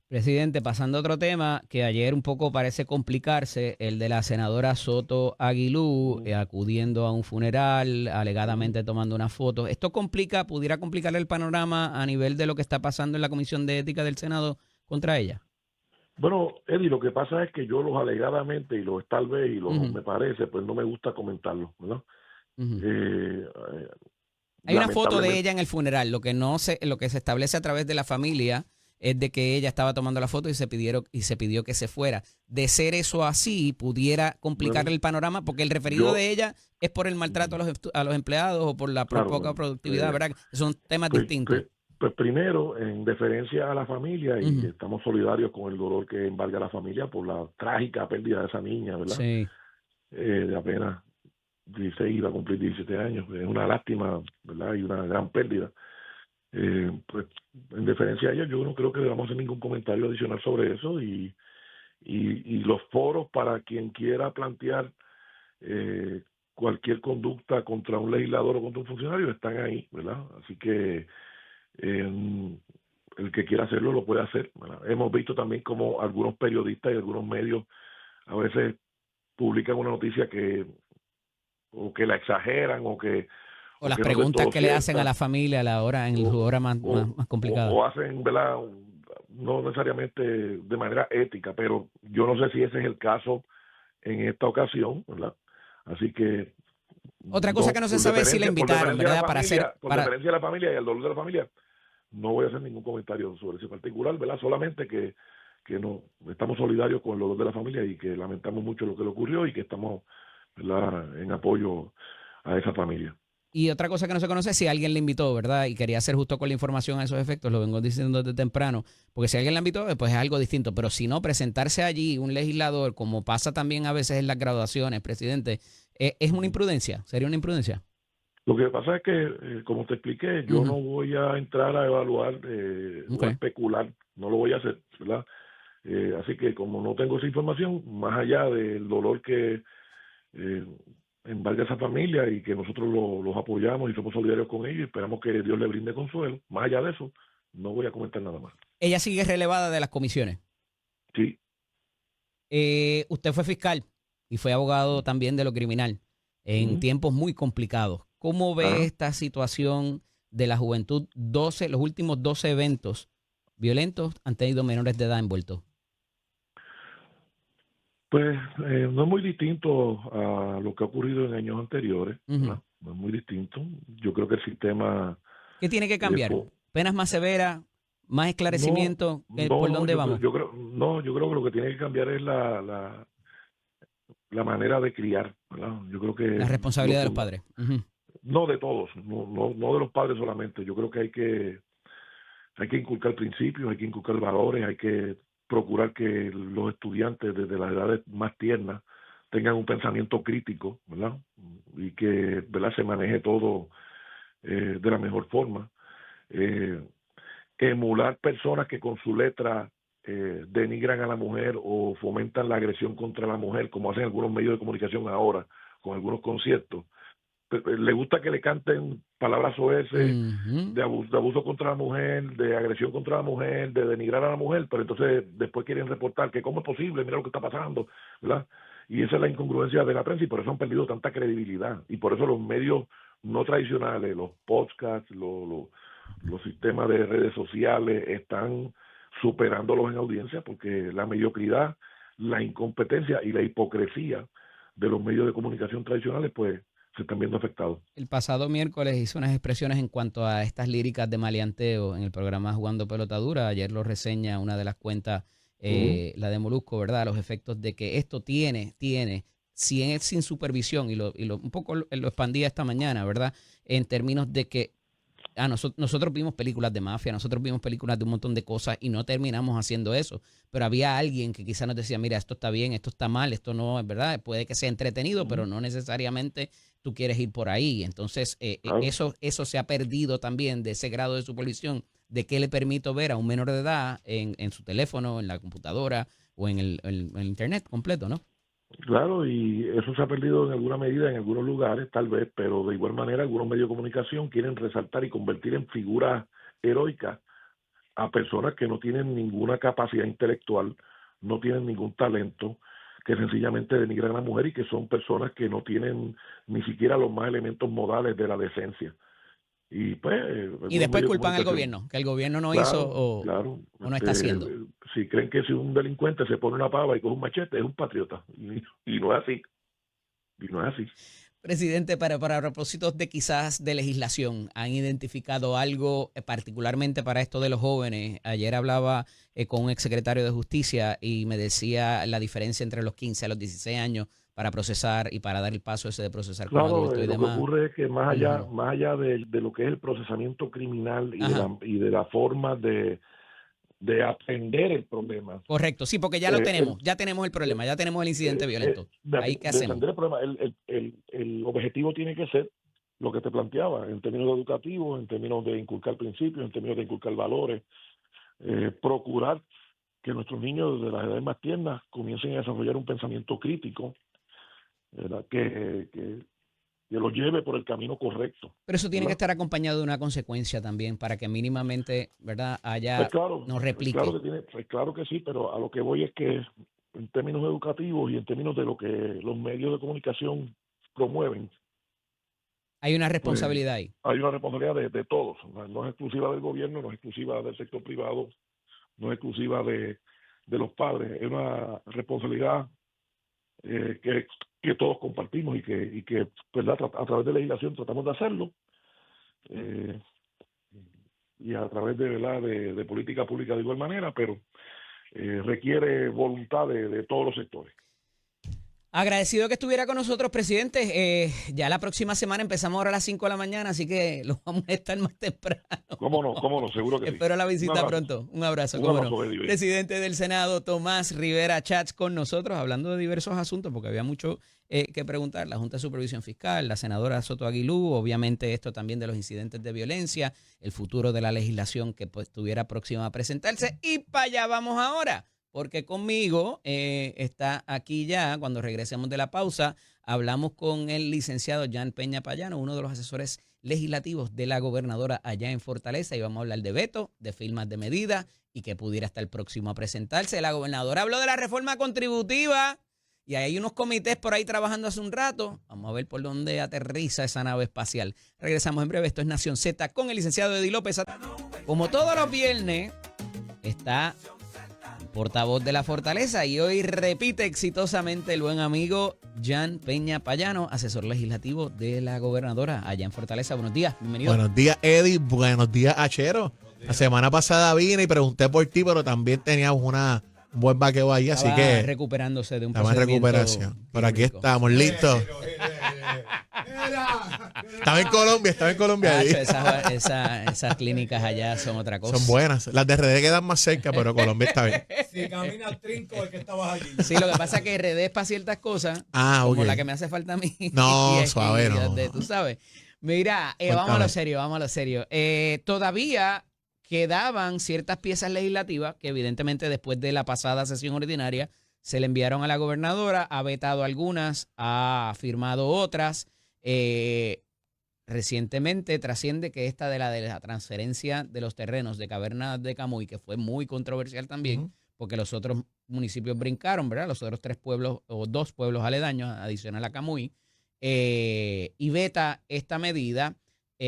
A: Presidente, pasando a otro tema que ayer un poco parece complicarse, el de la senadora Soto Aguilú acudiendo a un funeral, alegadamente tomando una foto. ¿Esto pudiera complicar el panorama a nivel de lo que está pasando en la Comisión de Ética del Senado contra ella?
C: Bueno, Eddie, lo que pasa es que yo los alegadamente y los tal vez y los me parece, pues no me gusta comentarlos, ¿verdad?
A: Hay una foto de ella en el funeral. Lo que se establece a través de la familia es de que ella estaba tomando la foto y se pidió que se fuera. De ser eso así, pudiera complicar el panorama, porque el referido de ella es por el maltrato a los empleados o por la poca productividad, ¿verdad? Son temas distintos.
C: Pues primero, en deferencia a la familia, y estamos solidarios con el dolor que embarga a la familia por la trágica pérdida de esa niña, ¿verdad?
A: Sí.
C: De apenas 16, iba a cumplir 17 años. Es una lástima, ¿verdad? Y una gran pérdida. Pues en deferencia a ella, yo no creo que debamos hacer ningún comentario adicional sobre eso y los foros para quien quiera plantear cualquier conducta contra un legislador o contra un funcionario están ahí, ¿verdad? Así que el que quiera hacerlo lo puede hacer, ¿verdad? Hemos visto también como algunos periodistas y algunos medios a veces publican una noticia que la exageran o
A: las
C: que
A: preguntas que le hacen a la familia en su hora más complicada.
C: O hacen, ¿verdad? No necesariamente de manera ética, pero yo no sé si ese es el caso en esta ocasión, ¿verdad? Así que...
A: Otra cosa que no se sabe es si la invitaron, ¿verdad?
C: Por deferencia a la familia y al dolor de la familia, no voy a hacer ningún comentario sobre ese particular, ¿verdad? Solamente que no estamos solidarios con el dolor de la familia y que lamentamos mucho lo que le ocurrió y que estamos, ¿verdad?, en apoyo a esa familia.
A: Y otra cosa que no se conoce es si alguien le invitó, ¿verdad? Y quería ser justo con la información a esos efectos, lo vengo diciendo desde temprano, porque si alguien la invitó, pues es algo distinto, pero si no, presentarse allí un legislador, como pasa también a veces en las graduaciones, presidente, es una imprudencia, sería una imprudencia.
C: Lo que pasa es que, como te expliqué, yo no voy a entrar a evaluar o a especular, no lo voy a hacer, ¿verdad? Así que como no tengo esa información, más allá del dolor que embarga esa familia y que nosotros los apoyamos y somos solidarios con ellos y esperamos que Dios le brinde consuelo, más allá de eso, no voy a comentar nada más.
A: Ella sigue relevada de las comisiones.
C: Sí.
A: Usted fue fiscal y fue abogado también de lo criminal en tiempos muy complicados. ¿Cómo ve esta situación de la juventud? Los últimos 12 eventos violentos han tenido menores de edad envueltos.
C: Pues no es muy distinto a lo que ha ocurrido en años anteriores, ¿verdad? No es muy distinto. Yo creo que el sistema...
A: ¿Qué tiene que cambiar? ¿Penas más severas? ¿Más esclarecimiento? ¿Por dónde vamos?
C: Yo creo que lo que tiene que cambiar es la manera de criar, ¿verdad? Yo creo que...
A: La responsabilidad de los padres.
C: No de todos, no de los padres solamente. Yo creo que hay que inculcar principios, hay que inculcar valores, hay que procurar que los estudiantes desde las edades más tiernas tengan un pensamiento crítico, ¿verdad? Y que, ¿verdad?, se maneje todo de la mejor forma. Emular personas que con su letra denigran a la mujer o fomentan la agresión contra la mujer, como hacen algunos medios de comunicación ahora, con algunos conciertos. Le gusta que le canten palabras soeces de abuso contra la mujer, de agresión contra la mujer, de denigrar a la mujer, pero entonces después quieren reportar que cómo es posible, mira lo que está pasando, ¿verdad? Y esa es la incongruencia de la prensa y por eso han perdido tanta credibilidad y por eso los medios no tradicionales, los podcasts, los sistemas de redes sociales están superándolos en audiencia porque la mediocridad, la incompetencia y la hipocresía de los medios de comunicación tradicionales pues se están viendo afectados.
A: El pasado miércoles hizo unas expresiones en cuanto a estas líricas de maleanteo en el programa Jugando Pelota Dura. Ayer lo reseña una de las cuentas, la de Molusco, ¿verdad? Los efectos de que esto tiene, si es sin supervisión, un poco lo expandía esta mañana, ¿verdad? En términos de que nosotros vimos películas de mafia, nosotros vimos películas de un montón de cosas y no terminamos haciendo eso. Pero había alguien que quizás nos decía, mira, esto está bien, esto está mal, esto no es verdad. Puede que sea entretenido, pero no necesariamente tú quieres ir por ahí. Entonces, eso se ha perdido también de ese grado de supervisión, de qué le permito ver a un menor de edad en su teléfono, en la computadora o en el internet completo, ¿no?
C: Claro, y eso se ha perdido en alguna medida en algunos lugares, tal vez, pero de igual manera algunos medios de comunicación quieren resaltar y convertir en figuras heroicas a personas que no tienen ninguna capacidad intelectual, no tienen ningún talento, que sencillamente denigran a la mujer y que son personas que no tienen ni siquiera los más elementos modales de la decencia. Y pues
A: y después culpan al gobierno, que el gobierno no hizo o no está haciendo.
C: Si creen que si un delincuente se pone una pava y coge un machete, es un patriota. Y no es así. Y no es así.
A: Presidente, para propósitos de quizás de legislación, ¿han identificado algo particularmente para esto de los jóvenes? Ayer hablaba con un exsecretario de Justicia y me decía la diferencia entre los 15 a los 16 años para procesar y para dar el paso ese de procesar como adulto y demás.
C: Lo que ocurre es que más allá de lo que es el procesamiento criminal y de la forma de atender el problema.
A: Correcto, sí, porque ya lo tenemos, ya tenemos el problema, ya tenemos el incidente violento. ¿Ahí qué hacemos?
C: Atender el problema, el objetivo tiene que ser lo que te planteaba, en términos educativos, en términos de inculcar principios, en términos de inculcar valores, procurar que nuestros niños desde las edades más tiernas comiencen a desarrollar un pensamiento crítico, ¿verdad? Que los lleve por el camino correcto.
A: Pero eso tiene que estar acompañado de una consecuencia también para que mínimamente, ¿verdad?, haya no replique.
C: Claro que sí, pero a lo que voy es que en términos educativos y en términos de lo que los medios de comunicación promueven,
A: hay una responsabilidad ahí.
C: Hay una responsabilidad de todos. No es exclusiva del gobierno, no es exclusiva del sector privado, no es exclusiva de los padres. Es una responsabilidad que todos compartimos y que ¿verdad? A través de legislación tratamos de hacerlo y a través de política pública de igual manera, pero requiere voluntad de todos los sectores.
A: Agradecido que estuviera con nosotros, presidente. Ya la próxima semana empezamos ahora a las 5 de la mañana, así que lo vamos a estar más temprano.
C: ¿Cómo no? Seguro que sí.
A: Espero la visita pronto. Un abrazo. Presidente del Senado, Tomás Rivera Schatz, con nosotros, hablando de diversos asuntos, porque había mucho que preguntar. La Junta de Supervisión Fiscal, la senadora Soto Aguilú, obviamente esto también de los incidentes de violencia, el futuro de la legislación que pues estuviera próxima a presentarse. Y para allá vamos ahora. Porque conmigo está aquí ya, cuando regresemos de la pausa, hablamos con el licenciado Jan Peña Payano, uno de los asesores legislativos de la gobernadora allá en Fortaleza, y vamos a hablar de veto, de firmas de medida y que pudiera estar próximo a presentarse. La gobernadora habló de la reforma contributiva y hay unos comités por ahí trabajando hace un rato. Vamos a ver por dónde aterriza esa nave espacial. Regresamos en breve. Esto es Nación Z con el licenciado Eddie López. Como todos los viernes, está portavoz de la Fortaleza y hoy repite exitosamente el buen amigo Jan Peña Payano, asesor legislativo de la gobernadora allá en Fortaleza. Buenos días, bienvenido.
D: Buenos días, Eddie. Buenos días, Achero. La semana pasada vine y pregunté por ti, pero también teníamos un buen vaqueo ahí, así que
A: recuperándose de un
D: procedimiento. Estamos en recuperación. Pero aquí estamos, listos. Estaba en Colombia.
A: Esas clínicas allá son otra cosa.
D: Son buenas. Las de RD quedan más cerca, pero Colombia está bien.
E: Si camina al trinco, es que estabas allí.
A: Sí, lo que pasa es que RD es para ciertas cosas, como la que me hace falta a mí.
D: No, suave, no.
A: Tú sabes. Mira, vamos a lo serio. Todavía quedaban ciertas piezas legislativas que evidentemente después de la pasada sesión ordinaria se le enviaron a la gobernadora, ha vetado algunas, ha firmado otras. Recientemente trasciende que esta de la transferencia de los terrenos de Cavernas de Camuy, que fue muy controversial también, porque los otros municipios brincaron, ¿verdad? Los otros 3 pueblos o 2 pueblos aledaños adicional a Camuy, y veta esta medida.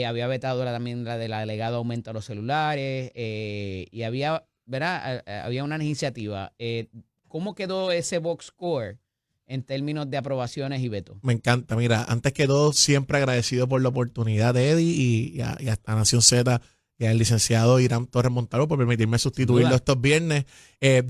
A: Había vetado también la del alegado aumento a los celulares, y había, ¿verdad? Había una iniciativa. ¿Cómo quedó ese box score en términos de aprobaciones y vetos.
D: Me encanta. Mira, antes que todo, siempre agradecido por la oportunidad de Eddie y a Nación Z y al licenciado Irán Torres Montalvo por permitirme sustituirlo estos viernes.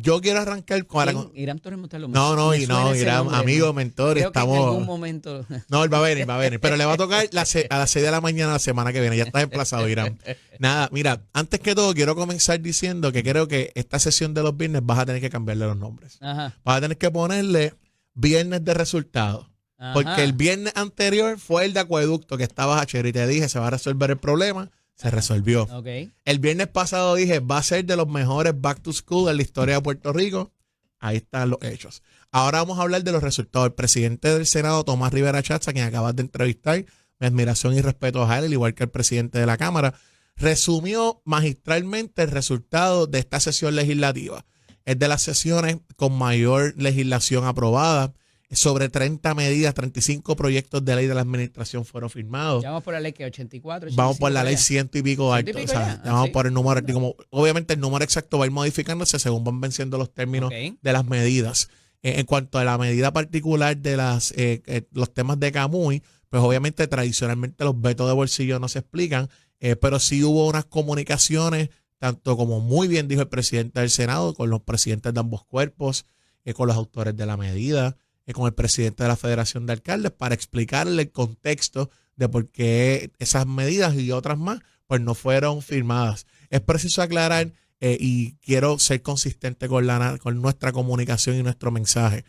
D: Yo quiero arrancar con...
A: Irán Torres Montalvo.
D: No, Irán, amigo, mentor,
A: Creo
D: estamos...
A: que en algún momento...
D: No, él va a venir, pero le va a tocar a las 6 de la mañana la semana que viene. Ya estás emplazado, Irán. Nada, mira, antes que todo quiero comenzar diciendo que creo que esta sesión de los viernes vas a tener que cambiarle los nombres.
A: Ajá.
D: Vas a tener que ponerle viernes de resultados.
A: Ajá.
D: Porque el viernes anterior fue el de acueducto que estabas a y te dije, se va a resolver el problema. Se resolvió.
A: Okay.
D: El viernes pasado dije, va a ser de los mejores back to school en la historia de Puerto Rico. Ahí están los hechos. Ahora vamos a hablar de los resultados. El presidente del Senado, Tomás Rivera Chatz, a quien acabas de entrevistar, mi admiración y respeto a él, al igual que el presidente de la Cámara, resumió magistralmente el resultado de esta sesión legislativa. Es de las sesiones con mayor legislación aprobada. Sobre 30 medidas, 35 proyectos de ley de la administración fueron firmados.
A: Ya vamos por la ley que 84.
D: Vamos por la ley 100 y pico alto.
A: ¿100 y pico
D: O sea,
A: ya?
D: vamos
A: Sí.
D: por el número. Como, obviamente el número exacto va a ir modificándose según van venciendo los términos de las medidas. En cuanto a la medida particular de los temas de Camuy, pues obviamente tradicionalmente los vetos de bolsillo no se explican, pero sí hubo unas comunicaciones, tanto como muy bien dijo el presidente del Senado, con los presidentes de ambos cuerpos, con los autores de la medida, con el presidente de la Federación de Alcaldes, para explicarle el contexto de por qué esas medidas y otras más pues no fueron firmadas. Es preciso aclarar y quiero ser consistente con nuestra comunicación y nuestro mensaje.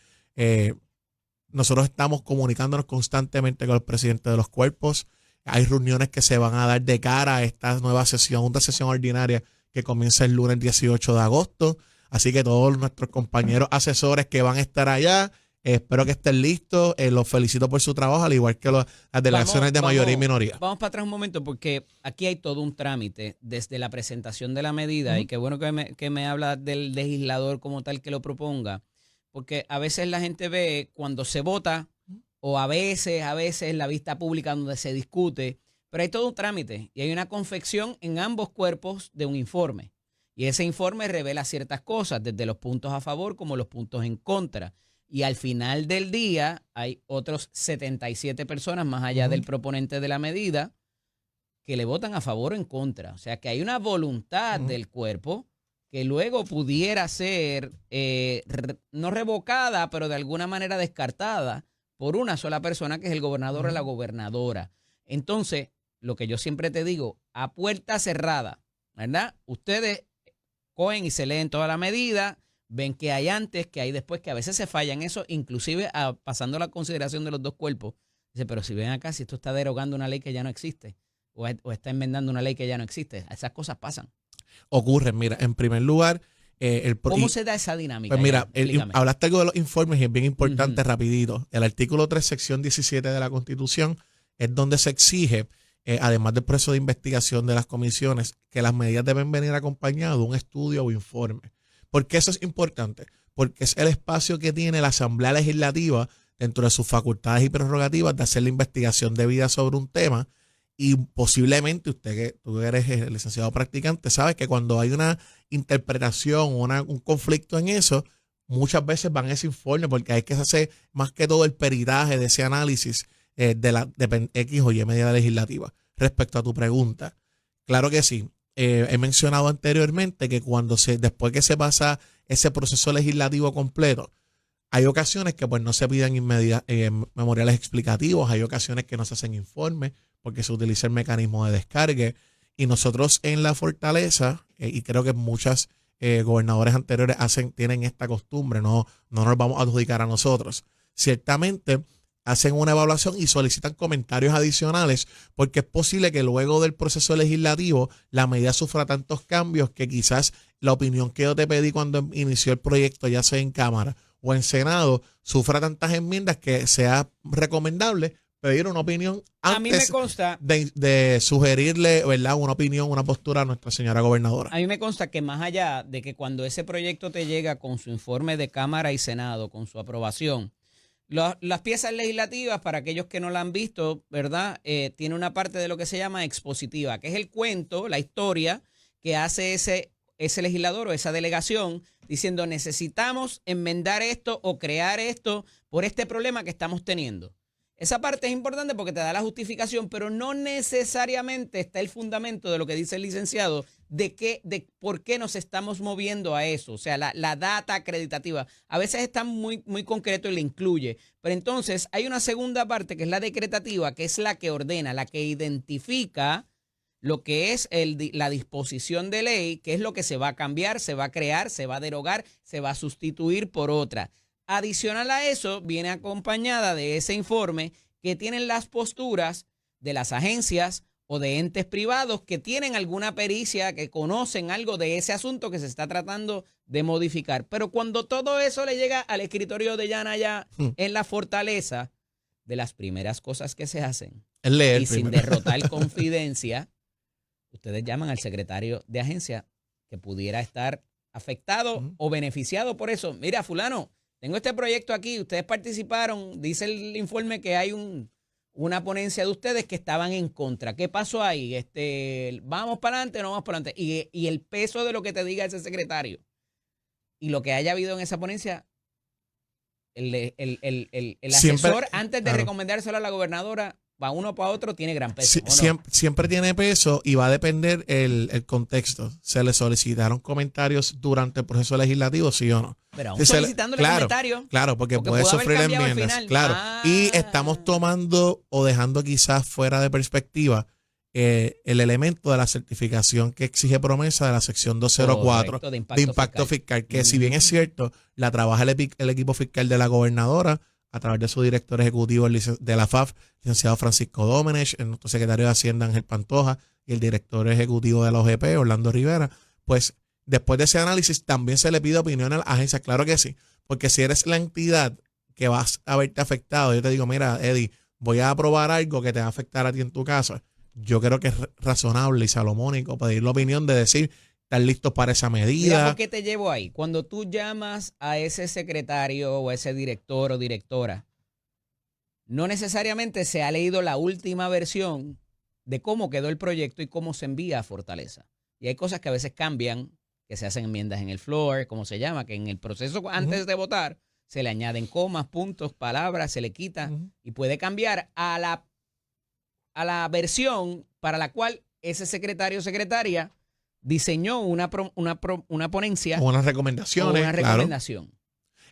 D: Nosotros estamos comunicándonos constantemente con los presidentes de los cuerpos. Hay reuniones que se van a dar de cara a esta nueva sesión, una sesión ordinaria que comienza el lunes 18 de agosto. Así que todos nuestros compañeros asesores que van a estar allá, espero que estén listos. Los felicito por su trabajo, al igual que las delegaciones de mayoría y minoría.
A: Vamos para atrás un momento, porque aquí hay todo un trámite desde la presentación de la medida, y qué bueno que me habla del legislador como tal que lo proponga, porque a veces la gente ve cuando se vota, o a veces en la vista pública donde se discute, pero hay todo un trámite y hay una confección en ambos cuerpos de un informe. Y ese informe revela ciertas cosas, desde los puntos a favor como los puntos en contra. Y al final del día hay otros 77 personas, más allá del proponente de la medida, que le votan a favor o en contra. O sea que hay una voluntad del cuerpo que luego pudiera ser no revocada, pero de alguna manera descartada por una sola persona, que es el gobernador o la gobernadora. Entonces, lo que yo siempre te digo, a puerta cerrada, ¿verdad? Ustedes cogen y se leen toda la medida, ven que hay antes, que hay después, que a veces se fallan eso, inclusive pasando la consideración de los dos cuerpos. Dice, pero si ven acá, si esto está derogando una ley que ya no existe, o está enmendando una ley que ya no existe, esas cosas pasan.
D: Ocurren, mira, en primer lugar...
A: ¿Cómo se da esa dinámica?
D: Pues mira, hablaste algo de los informes y es bien importante, rapidito. El artículo 3, sección 17 de la Constitución es donde se exige, además del proceso de investigación de las comisiones, que las medidas deben venir acompañadas de un estudio o informe. ¿Por qué eso es importante? Porque es el espacio que tiene la Asamblea Legislativa dentro de sus facultades y prerrogativas de hacer la investigación debida sobre un tema. Y posiblemente tú eres el licenciado practicante, sabes que cuando hay una interpretación o un conflicto en eso, muchas veces van a ese informe, porque hay que hacer más que todo el peritaje de ese análisis de X o Y medida legislativa. Respecto a tu pregunta, claro que sí. He mencionado anteriormente que después que se pasa ese proceso legislativo completo, hay ocasiones que pues no se piden memoriales explicativos, hay ocasiones que no se hacen informes porque se utiliza el mecanismo de descargue. Y nosotros en la Fortaleza, y creo que muchos gobernadores anteriores tienen esta costumbre, no nos vamos a adjudicar a nosotros. Ciertamente hacen una evaluación y solicitan comentarios adicionales, porque es posible que luego del proceso legislativo la medida sufra tantos cambios que quizás la opinión que yo te pedí cuando inició el proyecto, ya sea en Cámara o en Senado, sufra tantas enmiendas que sea recomendable pedir una opinión antes
A: a mí me consta,
D: de sugerirle, ¿verdad?, una opinión, una postura a nuestra señora gobernadora.
A: A mí me consta que más allá de que cuando ese proyecto te llega con su informe de Cámara y Senado, con su aprobación, las piezas legislativas, para aquellos que no la han visto, ¿verdad?, tiene una parte de lo que se llama expositiva, que es el cuento, la historia que hace ese ese legislador o esa delegación diciendo necesitamos enmendar esto o crear esto por este problema que estamos teniendo. Esa parte es importante porque te da la justificación, pero no necesariamente está el fundamento de lo que dice el licenciado de por qué nos estamos moviendo a eso. O sea, la data acreditativa. A veces está muy, muy concreto y le incluye. Pero entonces hay una segunda parte que es la decretativa, que es la que ordena, la que identifica lo que es la disposición de ley, que es lo que se va a cambiar, se va a crear, se va a derogar, se va a sustituir por otra. Adicional a eso, viene acompañada de ese informe que tienen las posturas de las agencias o de entes privados que tienen alguna pericia, que conocen algo de ese asunto que se está tratando de modificar. Pero cuando todo eso le llega al escritorio de Yana allá en la fortaleza, de las primeras cosas que se hacen, y sin derrotar confidencia, ustedes llaman al secretario de agencia que pudiera estar afectado o beneficiado por eso. Mira, fulano, tengo este proyecto aquí, ustedes participaron, dice el informe que hay una ponencia de ustedes que estaban en contra. ¿Qué pasó ahí? ¿Vamos para adelante o no vamos para adelante? Y el peso de lo que te diga ese secretario y lo que haya habido en esa ponencia, el asesor, antes de recomendárselo a la gobernadora, para uno o para otro, tiene gran peso.
D: Siempre tiene peso y va a depender el contexto. ¿Se le solicitaron comentarios durante el proceso legislativo, sí o no?
A: Pero aún solicitándole comentarios.
D: Claro, porque puede sufrir enmiendas. Claro. Y estamos tomando o dejando quizás fuera de perspectiva el elemento de la certificación que exige promesa de la sección 204
A: de
D: impacto fiscal, que si bien es cierto, la trabaja el equipo fiscal de la gobernadora a través de su director ejecutivo de la FAF, licenciado Francisco Domenech, el nuestro secretario de Hacienda Ángel Pantoja y el director ejecutivo de la OGP, Orlando Rivera. Pues después de ese análisis también se le pide opinión a la agencia, claro que sí, porque si eres la entidad que vas a verte afectado, yo te digo, mira, Eddie, voy a aprobar algo que te va a afectar a ti en tu casa. Yo creo que es razonable y salomónico pedir la opinión de decir, ¿están listos para esa medida?
A: Mira, ¿por qué te llevo ahí? Cuando tú llamas a ese secretario o a ese director o directora, no necesariamente se ha leído la última versión de cómo quedó el proyecto y cómo se envía a Fortaleza. Y hay cosas que a veces cambian, que se hacen enmiendas en el floor, como se llama, que en el proceso antes de votar se le añaden comas, puntos, palabras, se le quita y puede cambiar a la versión para la cual ese secretario o secretaria diseñó una ponencia.
D: O unas recomendaciones.
A: O una recomendación.
D: Claro.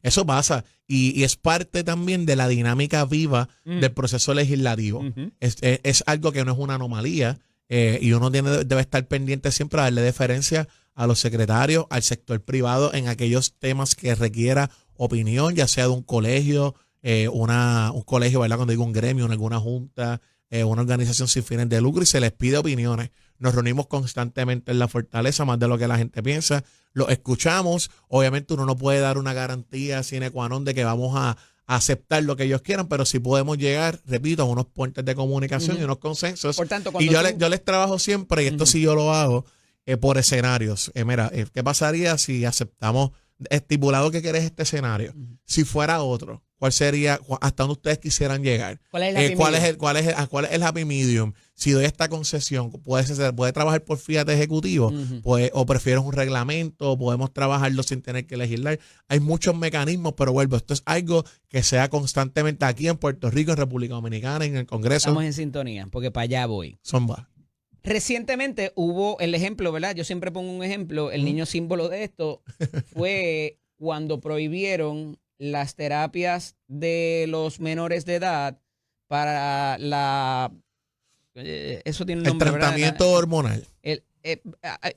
D: Eso pasa. Y es parte también de la dinámica viva del proceso legislativo. Es algo que no es una anomalía y uno debe estar pendiente siempre a darle deferencia a los secretarios, al sector privado en aquellos temas que requiera opinión, ya sea de un colegio, un colegio, ¿verdad? Cuando digo un gremio, alguna junta, una organización sin fines de lucro, y se les pide opiniones. Nos reunimos constantemente en la fortaleza, más de lo que la gente piensa. Lo escuchamos. Obviamente uno no puede dar una garantía sine qua non de que vamos a aceptar lo que ellos quieran, pero sí podemos llegar, repito, a unos puentes de comunicación y unos consensos.
A: Por tanto,
D: y yo les trabajo siempre, y esto sí yo lo hago, por escenarios. Mira, ¿qué pasaría si aceptamos estipulado que quieres este escenario? Si fuera otro, ¿cuál sería, hasta dónde ustedes quisieran llegar?
A: ¿Cuál es
D: el happy medium? Si doy esta concesión, ¿puede trabajar por fiat ejecutivo? Pues, ¿o prefieres un reglamento? ¿Podemos trabajarlo sin tener que legislar? Hay muchos mecanismos, pero vuelvo, esto es algo que sea constantemente aquí en Puerto Rico, en República Dominicana, en el Congreso.
A: Estamos en sintonía, porque para allá voy. Recientemente hubo el ejemplo, ¿verdad? Yo siempre pongo un ejemplo. El niño símbolo de esto fue cuando prohibieron las terapias de los menores de edad para eso tiene un nombre,
D: el tratamiento, ¿verdad? Hormonal.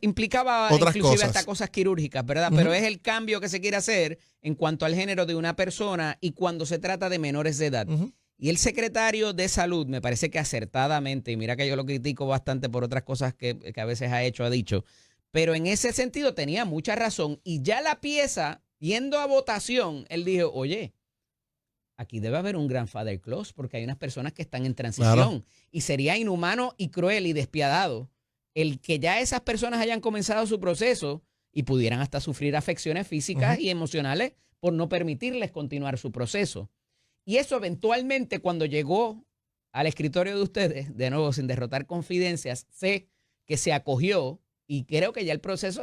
A: Implicaba
D: otras
A: inclusive
D: cosas.
A: hasta cosas quirúrgicas, ¿verdad? Pero es el cambio que se quiere hacer en cuanto al género de una persona y cuando se trata de menores de edad. Y el secretario de Salud, me parece que acertadamente, y mira que yo lo critico bastante por otras cosas que a veces ha dicho, pero en ese sentido tenía mucha razón. Y ya la pieza, yendo a votación, él dijo, oye, aquí debe haber un grandfather clause porque hay unas personas que están en transición. Claro. Y sería inhumano y cruel y despiadado el que ya esas personas hayan comenzado su proceso y pudieran hasta sufrir afecciones físicas y emocionales por no permitirles continuar su proceso. Y eso eventualmente cuando llegó al escritorio de ustedes, de nuevo sin derrotar confidencias, sé que se acogió Y creo que ya el proceso,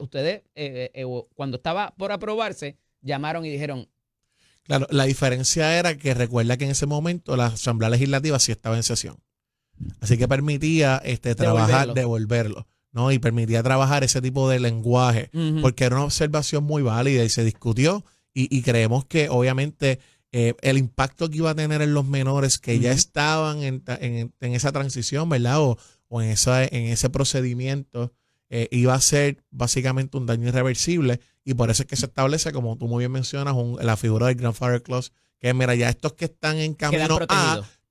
A: ustedes, cuando estaba por aprobarse, llamaron y dijeron,
D: Claro, la diferencia era que recuerda que en ese momento la Asamblea Legislativa sí estaba en sesión. Así que permitía trabajar, devolverlo, ¿no? Y permitía trabajar ese tipo de lenguaje, porque era una observación muy válida y se discutió. Y creemos que obviamente el impacto que iba a tener en los menores que ya estaban en esa transición, ¿verdad? O en ese procedimiento, iba a ser básicamente un daño irreversible. Y por eso es que se establece, como tú muy bien mencionas, la figura del grandfather clause, que mira, ya estos que están en camino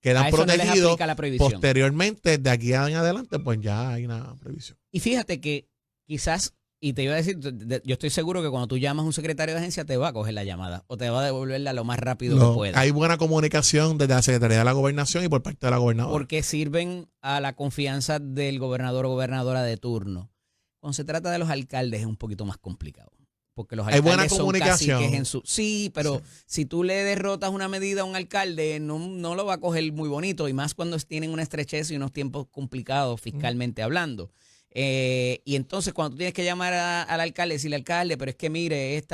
D: quedan protegidos. Posteriormente, de aquí en adelante, pues ya hay una prohibición.
A: Y fíjate que quizás, y te iba a decir, yo estoy seguro que cuando tú llamas a un secretario de agencia te va a coger la llamada o te va a devolverla lo más rápido que pueda.
D: Hay buena comunicación desde la Secretaría de la Gobernación y por parte de la gobernadora.
A: Porque sirven a la confianza del gobernador o gobernadora de turno. Cuando se trata de los alcaldes es un poquito más complicado. Porque los alcaldes
D: buena comunicación.
A: son caciques Sí, pero si tú le derrotas una medida a un alcalde, no lo va a coger muy bonito, y más cuando tienen una estrechez y unos tiempos complicados fiscalmente hablando. Y entonces cuando tú tienes que llamar al alcalde, decirle al alcalde, pero es que mire,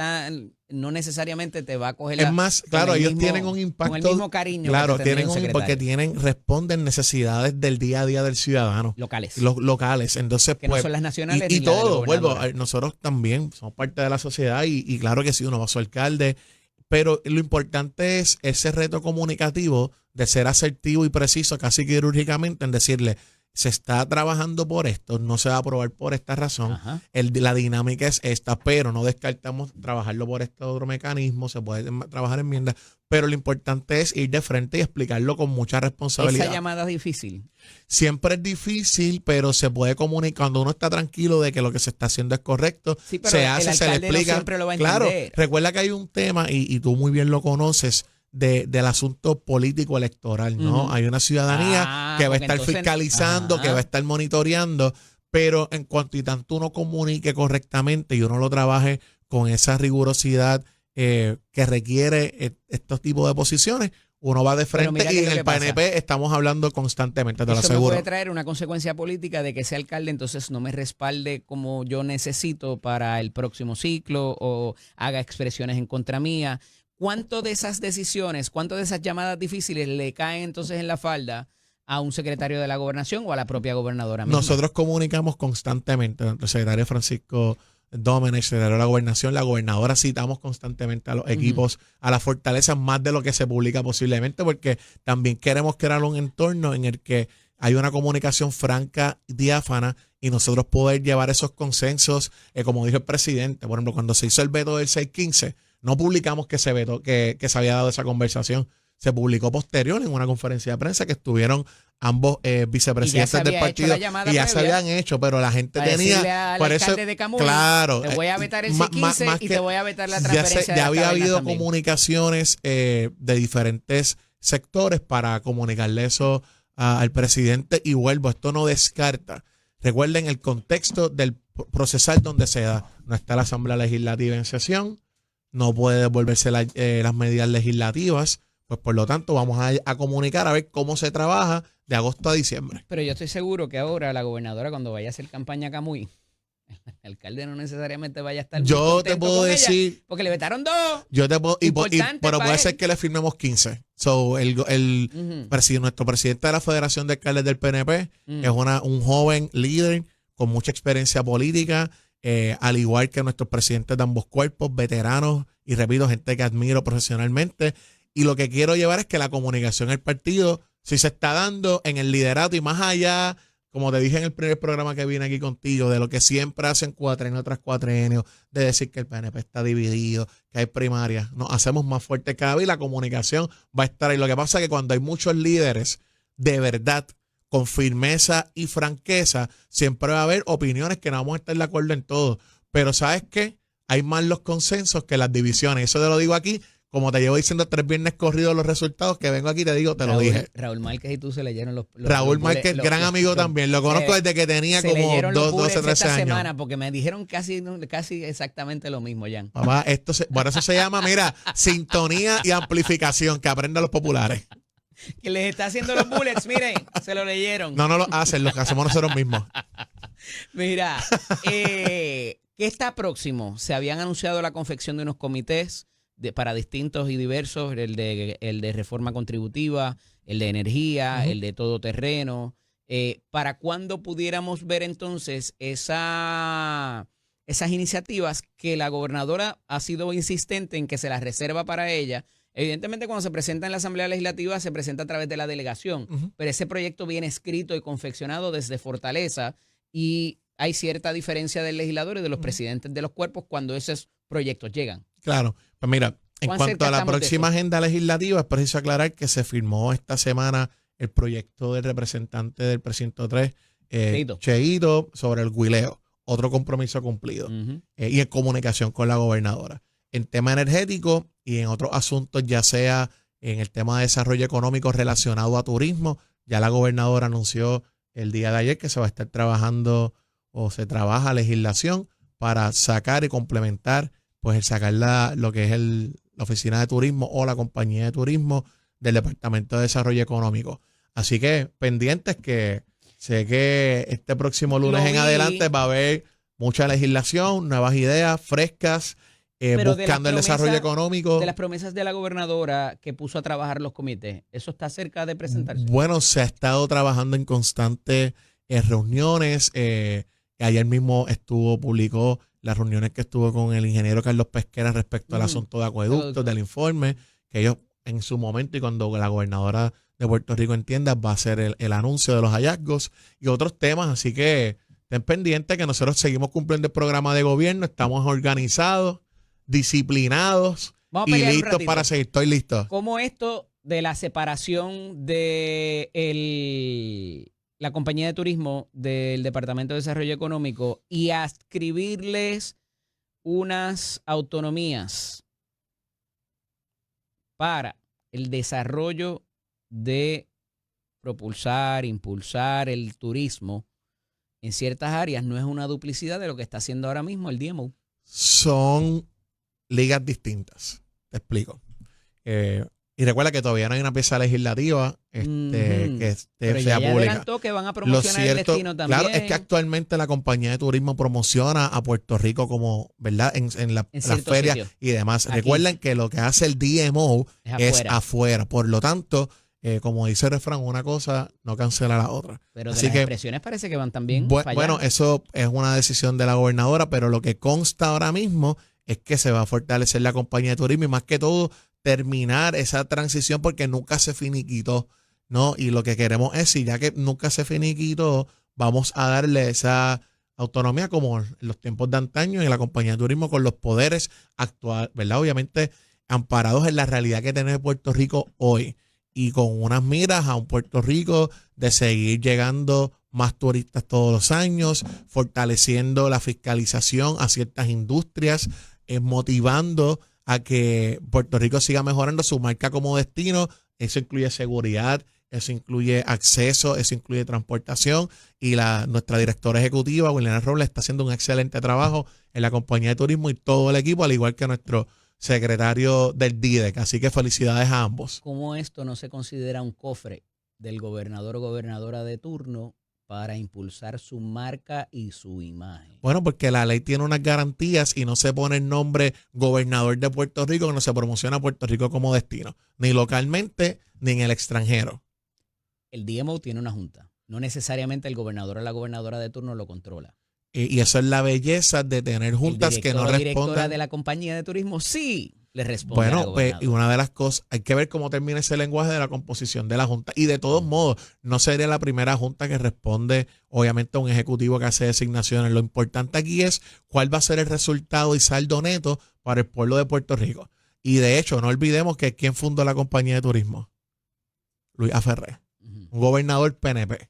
A: no necesariamente te va a coger
D: Es más, claro, ellos tienen un impacto.
A: Con el mismo cariño.
D: Claro, porque responden necesidades del día a día del ciudadano.
A: Locales.
D: Los locales. Entonces,
A: que no son las nacionales.
D: Y todo, nosotros también somos parte de la sociedad y claro que sí, uno va a su alcalde. Pero lo importante es ese reto comunicativo de ser asertivo y preciso, casi quirúrgicamente, en decirle, se está trabajando por esto, no se va a aprobar por esta razón. La dinámica es esta, pero no descartamos trabajarlo por este otro mecanismo, se puede trabajar enmiendas, pero lo importante es ir de frente y explicarlo con mucha responsabilidad.
A: Esa llamada es difícil.
D: Siempre es difícil, pero se puede comunicar cuando uno está tranquilo de que lo que se está haciendo es correcto.
A: Sí, pero
D: se hace, se le explica.
A: No siempre lo va a entender.
D: Claro, recuerda que hay un tema, y tú muy bien lo conoces, del asunto político electoral, ¿no? Hay una ciudadanía que va a estar fiscalizando, que va a estar monitoreando, pero en cuanto y tanto uno comunique correctamente y uno lo trabaje con esa rigurosidad que requiere estos tipos de posiciones, uno va de frente. Y en el PNP estamos hablando constantemente, te lo aseguro.
A: Eso puede traer una consecuencia política de que ese alcalde entonces no me respalde como yo necesito para el próximo ciclo o haga expresiones en contra mía. ¿Cuánto de esas decisiones, cuánto de esas llamadas difíciles le caen entonces en la falda a un secretario de la gobernación o a la propia gobernadora misma?
D: Nosotros comunicamos constantemente, el secretario Francisco Domenech, secretario de la gobernación, la gobernadora, citamos constantemente a los equipos, a las fortalezas, más de lo que se publica posiblemente, porque también queremos crear un entorno en el que hay una comunicación franca, diáfana, y nosotros poder llevar esos consensos, como dijo el presidente. Por ejemplo, cuando se hizo el veto del 615, no publicamos que se vetó, que se había dado esa conversación. Se publicó posterior en una conferencia de prensa que estuvieron ambos vicepresidentes del partido y ya se habían hecho, pero la gente tenía
A: por eso de Camuy,
D: claro,
A: te voy a vetar el C15 y te voy a vetar la transferencia.
D: Ya había habido comunicaciones de diferentes sectores para comunicarle eso al presidente, y vuelvo, esto no descarta. Recuerden el contexto del procesal donde se da. No está la Asamblea Legislativa en sesión, no puede devolverse las medidas legislativas, pues por lo tanto vamos a comunicar a ver cómo se trabaja de agosto a diciembre.
A: Pero yo estoy seguro que ahora la gobernadora, cuando vaya a hacer campaña a Camuy, el alcalde no necesariamente vaya a estar
D: yo te puedo decir
A: ella, porque le vetaron 2.
D: Pero puede ser que le firmemos 15. So, nuestro presidente de la Federación de Alcaldes del PNP es un joven líder con mucha experiencia política, al igual que nuestros presidentes de ambos cuerpos, veteranos y repito, gente que admiro profesionalmente. Y lo que quiero llevar es que la comunicación del partido, si se está dando en el liderato y más allá, como te dije en el primer programa que vine aquí contigo, de lo que siempre hacen cuatrienio tras cuatrienio, de decir que el PNP está dividido, que hay primarias, nos hacemos más fuertes cada vez y la comunicación va a estar ahí. Lo que pasa es que cuando hay muchos líderes de verdad, con firmeza y franqueza, siempre va a haber opiniones que no vamos a estar de acuerdo en todo. Pero ¿sabes qué? Hay más los consensos que las divisiones. Eso te lo digo aquí. Como te llevo diciendo 3 viernes corridos los resultados, que vengo aquí te digo, lo dije.
A: Raúl Márquez y tú se leyeron los
D: Raúl Márquez, gran amigo también. Lo conozco desde que tenía como 12, 13 años.
A: Semana porque me dijeron casi exactamente lo mismo, Jan.
D: Papá, por eso se llama, mira, sintonía y amplificación, que aprendan los populares.
A: Que les está haciendo los bullets, miren, se lo leyeron.
D: No lo hacen, lo que hacemos nosotros mismos.
A: Mira, ¿qué está próximo? Se habían anunciado la confección de unos comités para distintos y diversos, el de reforma contributiva, el de energía, el de todoterreno. ¿Para cuándo pudiéramos ver entonces esas iniciativas que la gobernadora ha sido insistente en que se las reserva para ella? Evidentemente, cuando se presenta en la Asamblea Legislativa, se presenta a través de la delegación, pero ese proyecto viene escrito y confeccionado desde Fortaleza y hay cierta diferencia del legislador y de los presidentes de los cuerpos cuando esos proyectos llegan.
D: Claro, pues mira, en
A: ¿Cuán
D: cuanto
A: cerca
D: a la
A: estamos de
D: próxima
A: eso?
D: agenda legislativa, es preciso aclarar que se firmó esta semana el proyecto del representante del precinto 3, Cheito, sobre el huileo, otro compromiso cumplido, y en comunicación con la gobernadora. En tema energético y en otros asuntos, ya sea en el tema de desarrollo económico relacionado a turismo, ya la gobernadora anunció el día de ayer que se va a estar trabajando o se trabaja legislación para sacar y complementar, pues el sacar lo que es la oficina de turismo o la compañía de turismo del Departamento de Desarrollo Económico. Así que pendientes, que sé que este próximo lunes en adelante va a haber mucha legislación, nuevas ideas frescas, buscando el desarrollo económico.
A: De las promesas de la gobernadora que puso a trabajar los comités, ¿eso está cerca de presentarse?
D: Bueno, se ha estado trabajando en constantes reuniones. Ayer mismo publicó las reuniones que estuvo con el ingeniero Carlos Pesquera respecto al asunto de acueductos, del informe, que ellos en su momento y cuando la gobernadora de Puerto Rico entienda, va a ser el anuncio de los hallazgos y otros temas. Así que estén pendientes que nosotros seguimos cumpliendo el programa de gobierno, estamos organizados, disciplinados y listos para seguir. Estoy listo.
A: ¿Cómo esto de la separación de la compañía de turismo del Departamento de Desarrollo Económico y adscribirles unas autonomías para el desarrollo de propulsar, impulsar el turismo en ciertas áreas, no es una duplicidad de lo que está haciendo ahora mismo el DMO?
D: Son ligas distintas. Te explico. Y recuerda que todavía no hay una pieza legislativa que
A: Pero
D: sea
A: ya
D: pública.
A: adelantó que van a promocionar el destino también.
D: Claro, es que actualmente la compañía de turismo promociona a Puerto Rico como, ¿verdad? En las ferias
A: sitios
D: y demás.
A: Aquí.
D: Recuerden que lo que hace el DMO es afuera. Por lo tanto, como dice el refrán, una cosa no cancela la otra.
A: Pero
D: Así
A: de las
D: que,
A: expresiones parece que van también.
D: Bueno, eso es una decisión de la gobernadora, pero lo que consta ahora mismo es que se va a fortalecer la compañía de turismo y más que todo terminar esa transición porque nunca se finiquitó, ¿no? Y lo que queremos es, si ya que nunca se finiquitó, vamos a darle esa autonomía como en los tiempos de antaño y la compañía de turismo con los poderes actuales, ¿verdad? Obviamente amparados en la realidad que tiene Puerto Rico hoy y con unas miras a un Puerto Rico de seguir llegando más turistas todos los años, fortaleciendo la fiscalización a ciertas industrias, motivando a que Puerto Rico siga mejorando su marca como destino. Eso incluye seguridad, eso incluye acceso, eso incluye transportación y nuestra directora ejecutiva, Wilena Robles, está haciendo un excelente trabajo en la compañía de turismo y todo el equipo, al igual que nuestro secretario del DIDEC. Así que felicidades a ambos.
A: ¿Cómo esto no se considera un cofre del gobernador o gobernadora de turno para impulsar su marca y su imagen?
D: Bueno, porque la ley tiene unas garantías y no se pone el nombre gobernador de Puerto Rico, que no se promociona a Puerto Rico como destino, ni localmente ni en el extranjero.
A: El DMO tiene una junta. No necesariamente el gobernador o la gobernadora de turno lo controla.
D: Y eso es la belleza de tener juntas que no
A: respondan. La directora
D: respondan.
A: de la compañía de turismo sí le responde.
D: Bueno, pues, y una de las cosas, hay que ver cómo termina ese lenguaje de la composición de la junta. Y de todos modos, no sería la primera junta que responde, obviamente, a un ejecutivo que hace designaciones. Lo importante aquí es cuál va a ser el resultado y saldo neto para el pueblo de Puerto Rico. Y de hecho, no olvidemos que ¿quién fundó la compañía de turismo? Luis A. Ferré, un gobernador PNP.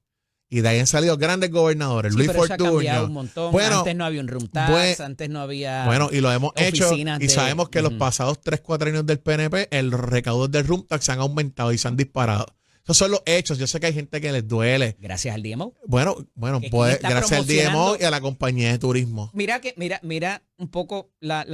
D: Y de ahí han salido grandes gobernadores.
A: Sí,
D: Luis
A: pero
D: Fortuño.
A: eso ha cambiado un montón.
D: Bueno,
A: antes no había un room tax, antes no había.
D: Bueno, y lo hemos hecho. Y sabemos que los
A: Ujú.
D: pasados 3-4 años del PNP, el recaudos del room tax se han aumentado y se han disparado. Esos son los hechos. Yo sé que hay gente que les duele.
A: Gracias al DMO.
D: Bueno,
A: Que
D: pues
A: está
D: gracias al DMO
A: promocionando.
D: y a la compañía de turismo.
A: Mira un poco la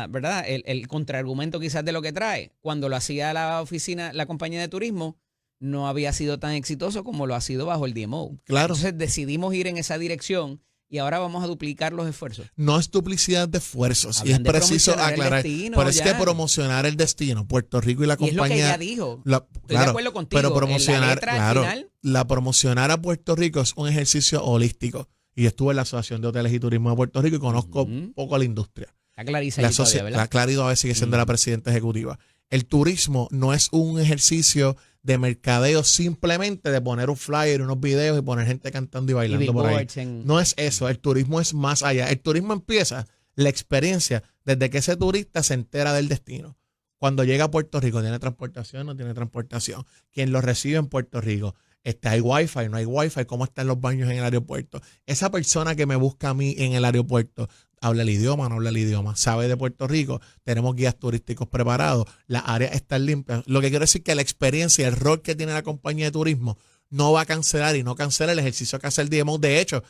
A: verdad, el contraargumento quizás de lo que trae. Cuando lo hacía la oficina, la compañía de turismo, no había sido tan exitoso como lo ha sido bajo el DMO.
D: Claro.
A: Entonces decidimos ir en esa dirección y ahora vamos a duplicar los esfuerzos.
D: No es duplicidad de esfuerzos.
A: Hablan
D: y es
A: de
D: preciso
A: promocionar el
D: aclarar.
A: destino,
D: Pero es que
A: ya.
D: promocionar el destino, Puerto Rico y la
A: Y es lo que
D: compañía.
A: ella dijo.
D: Estoy
A: de acuerdo contigo.
D: Pero
A: En la
D: promocionar,
A: letra, al
D: claro,
A: final,
D: la promocionar a Puerto Rico es un ejercicio holístico. Y yo estuve en la Asociación de Hoteles y Turismo de Puerto Rico y conozco un poco a la industria.
A: está Clarisa
D: La,
A: ahí todavía, ¿verdad?
D: la Claridad a veces sigue siendo la presidenta ejecutiva. El turismo no es un ejercicio de mercadeo simplemente de poner un flyer, unos videos y poner gente cantando y
A: Y
D: bailando por ahí.
A: billboards en-
D: No es eso, el turismo es más allá. El turismo empieza la experiencia desde que ese turista se entera del destino. Cuando llega a Puerto Rico, ¿tiene transportación? ¿No tiene transportación? ¿Quién lo recibe en Puerto Rico? ¿Hay wifi? ¿No hay wifi? ¿Cómo están los baños en el aeropuerto? Esa persona que me busca a mí en el aeropuerto, ¿habla el idioma? ¿No habla el idioma? ¿Sabe de Puerto Rico? Tenemos guías turísticos preparados. Las áreas están limpias. Lo que quiero decir es que la experiencia, el rol que tiene la compañía de turismo no va a cancelar y no cancela el ejercicio que hace el DMO. De hecho,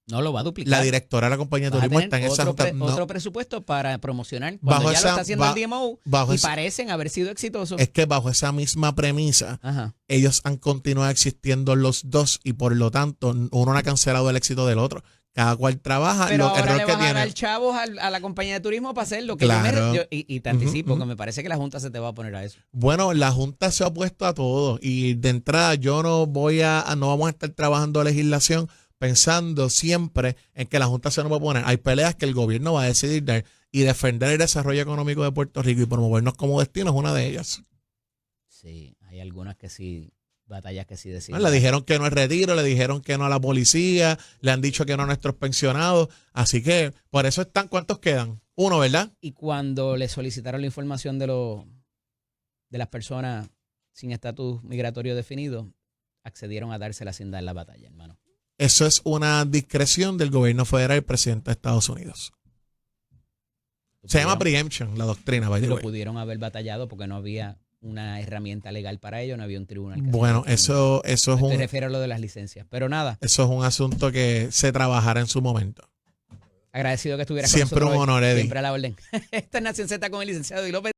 A: No lo va a duplicar.
D: la directora de la compañía de
A: Vas a
D: turismo
A: tener
D: está en esa
A: otro,
D: junta. No,
A: otro presupuesto para promocionar.
D: Bajo
A: Cuando ya
D: esa-
A: lo está haciendo
D: ba-
A: el DMO
D: bajo
A: y
D: esa-
A: parecen haber sido exitosos.
D: es que bajo esa misma premisa,
A: Ajá.
D: ellos han continuado existiendo los dos y por lo tanto uno no ha cancelado el éxito del otro. Cada cual trabaja
A: Pero
D: el
A: ahora
D: rol
A: le
D: que
A: vas a
D: tiene.
A: dar chavos a la compañía de turismo para hacer lo que
D: Claro.
A: y te anticipo
D: Ujú,
A: que me parece que la Junta se te va a poner a eso.
D: Bueno, la Junta se ha opuesto a todo y de entrada yo no vamos a estar trabajando legislación pensando siempre en que la Junta se nos va a poner. Hay peleas que el gobierno va a decidir dar y defender el desarrollo económico de Puerto Rico y promovernos como destino es una de ellas.
A: Sí, hay algunas que sí, batallas que sí
D: ¿No?
A: deciden.
D: Le dijeron que no es retiro, le dijeron que no a la policía, le han dicho que no a nuestros pensionados. Así que por eso están, ¿cuántos quedan? Uno, ¿verdad?
A: Y cuando le solicitaron la información de las personas sin estatus migratorio definido, accedieron a dársela sin dar la batalla, hermano.
D: Eso es una discreción del gobierno federal y el presidente de Estados Unidos. Se llama preemption, la doctrina. by the
A: Lo
D: way.
A: pudieron haber batallado porque no había una herramienta legal para ello, no había un tribunal. que
D: Bueno,
A: se
D: eso es
A: Me
D: un
A: refiero a lo de las licencias. Pero nada,
D: eso es un asunto que se trabajará en su momento.
A: agradecido que estuvieras
D: Siempre
A: con nosotros
D: un
A: hoy.
D: honor, Eddie.
A: Siempre a la orden. Esta es Nación Z con el licenciado Eddie López.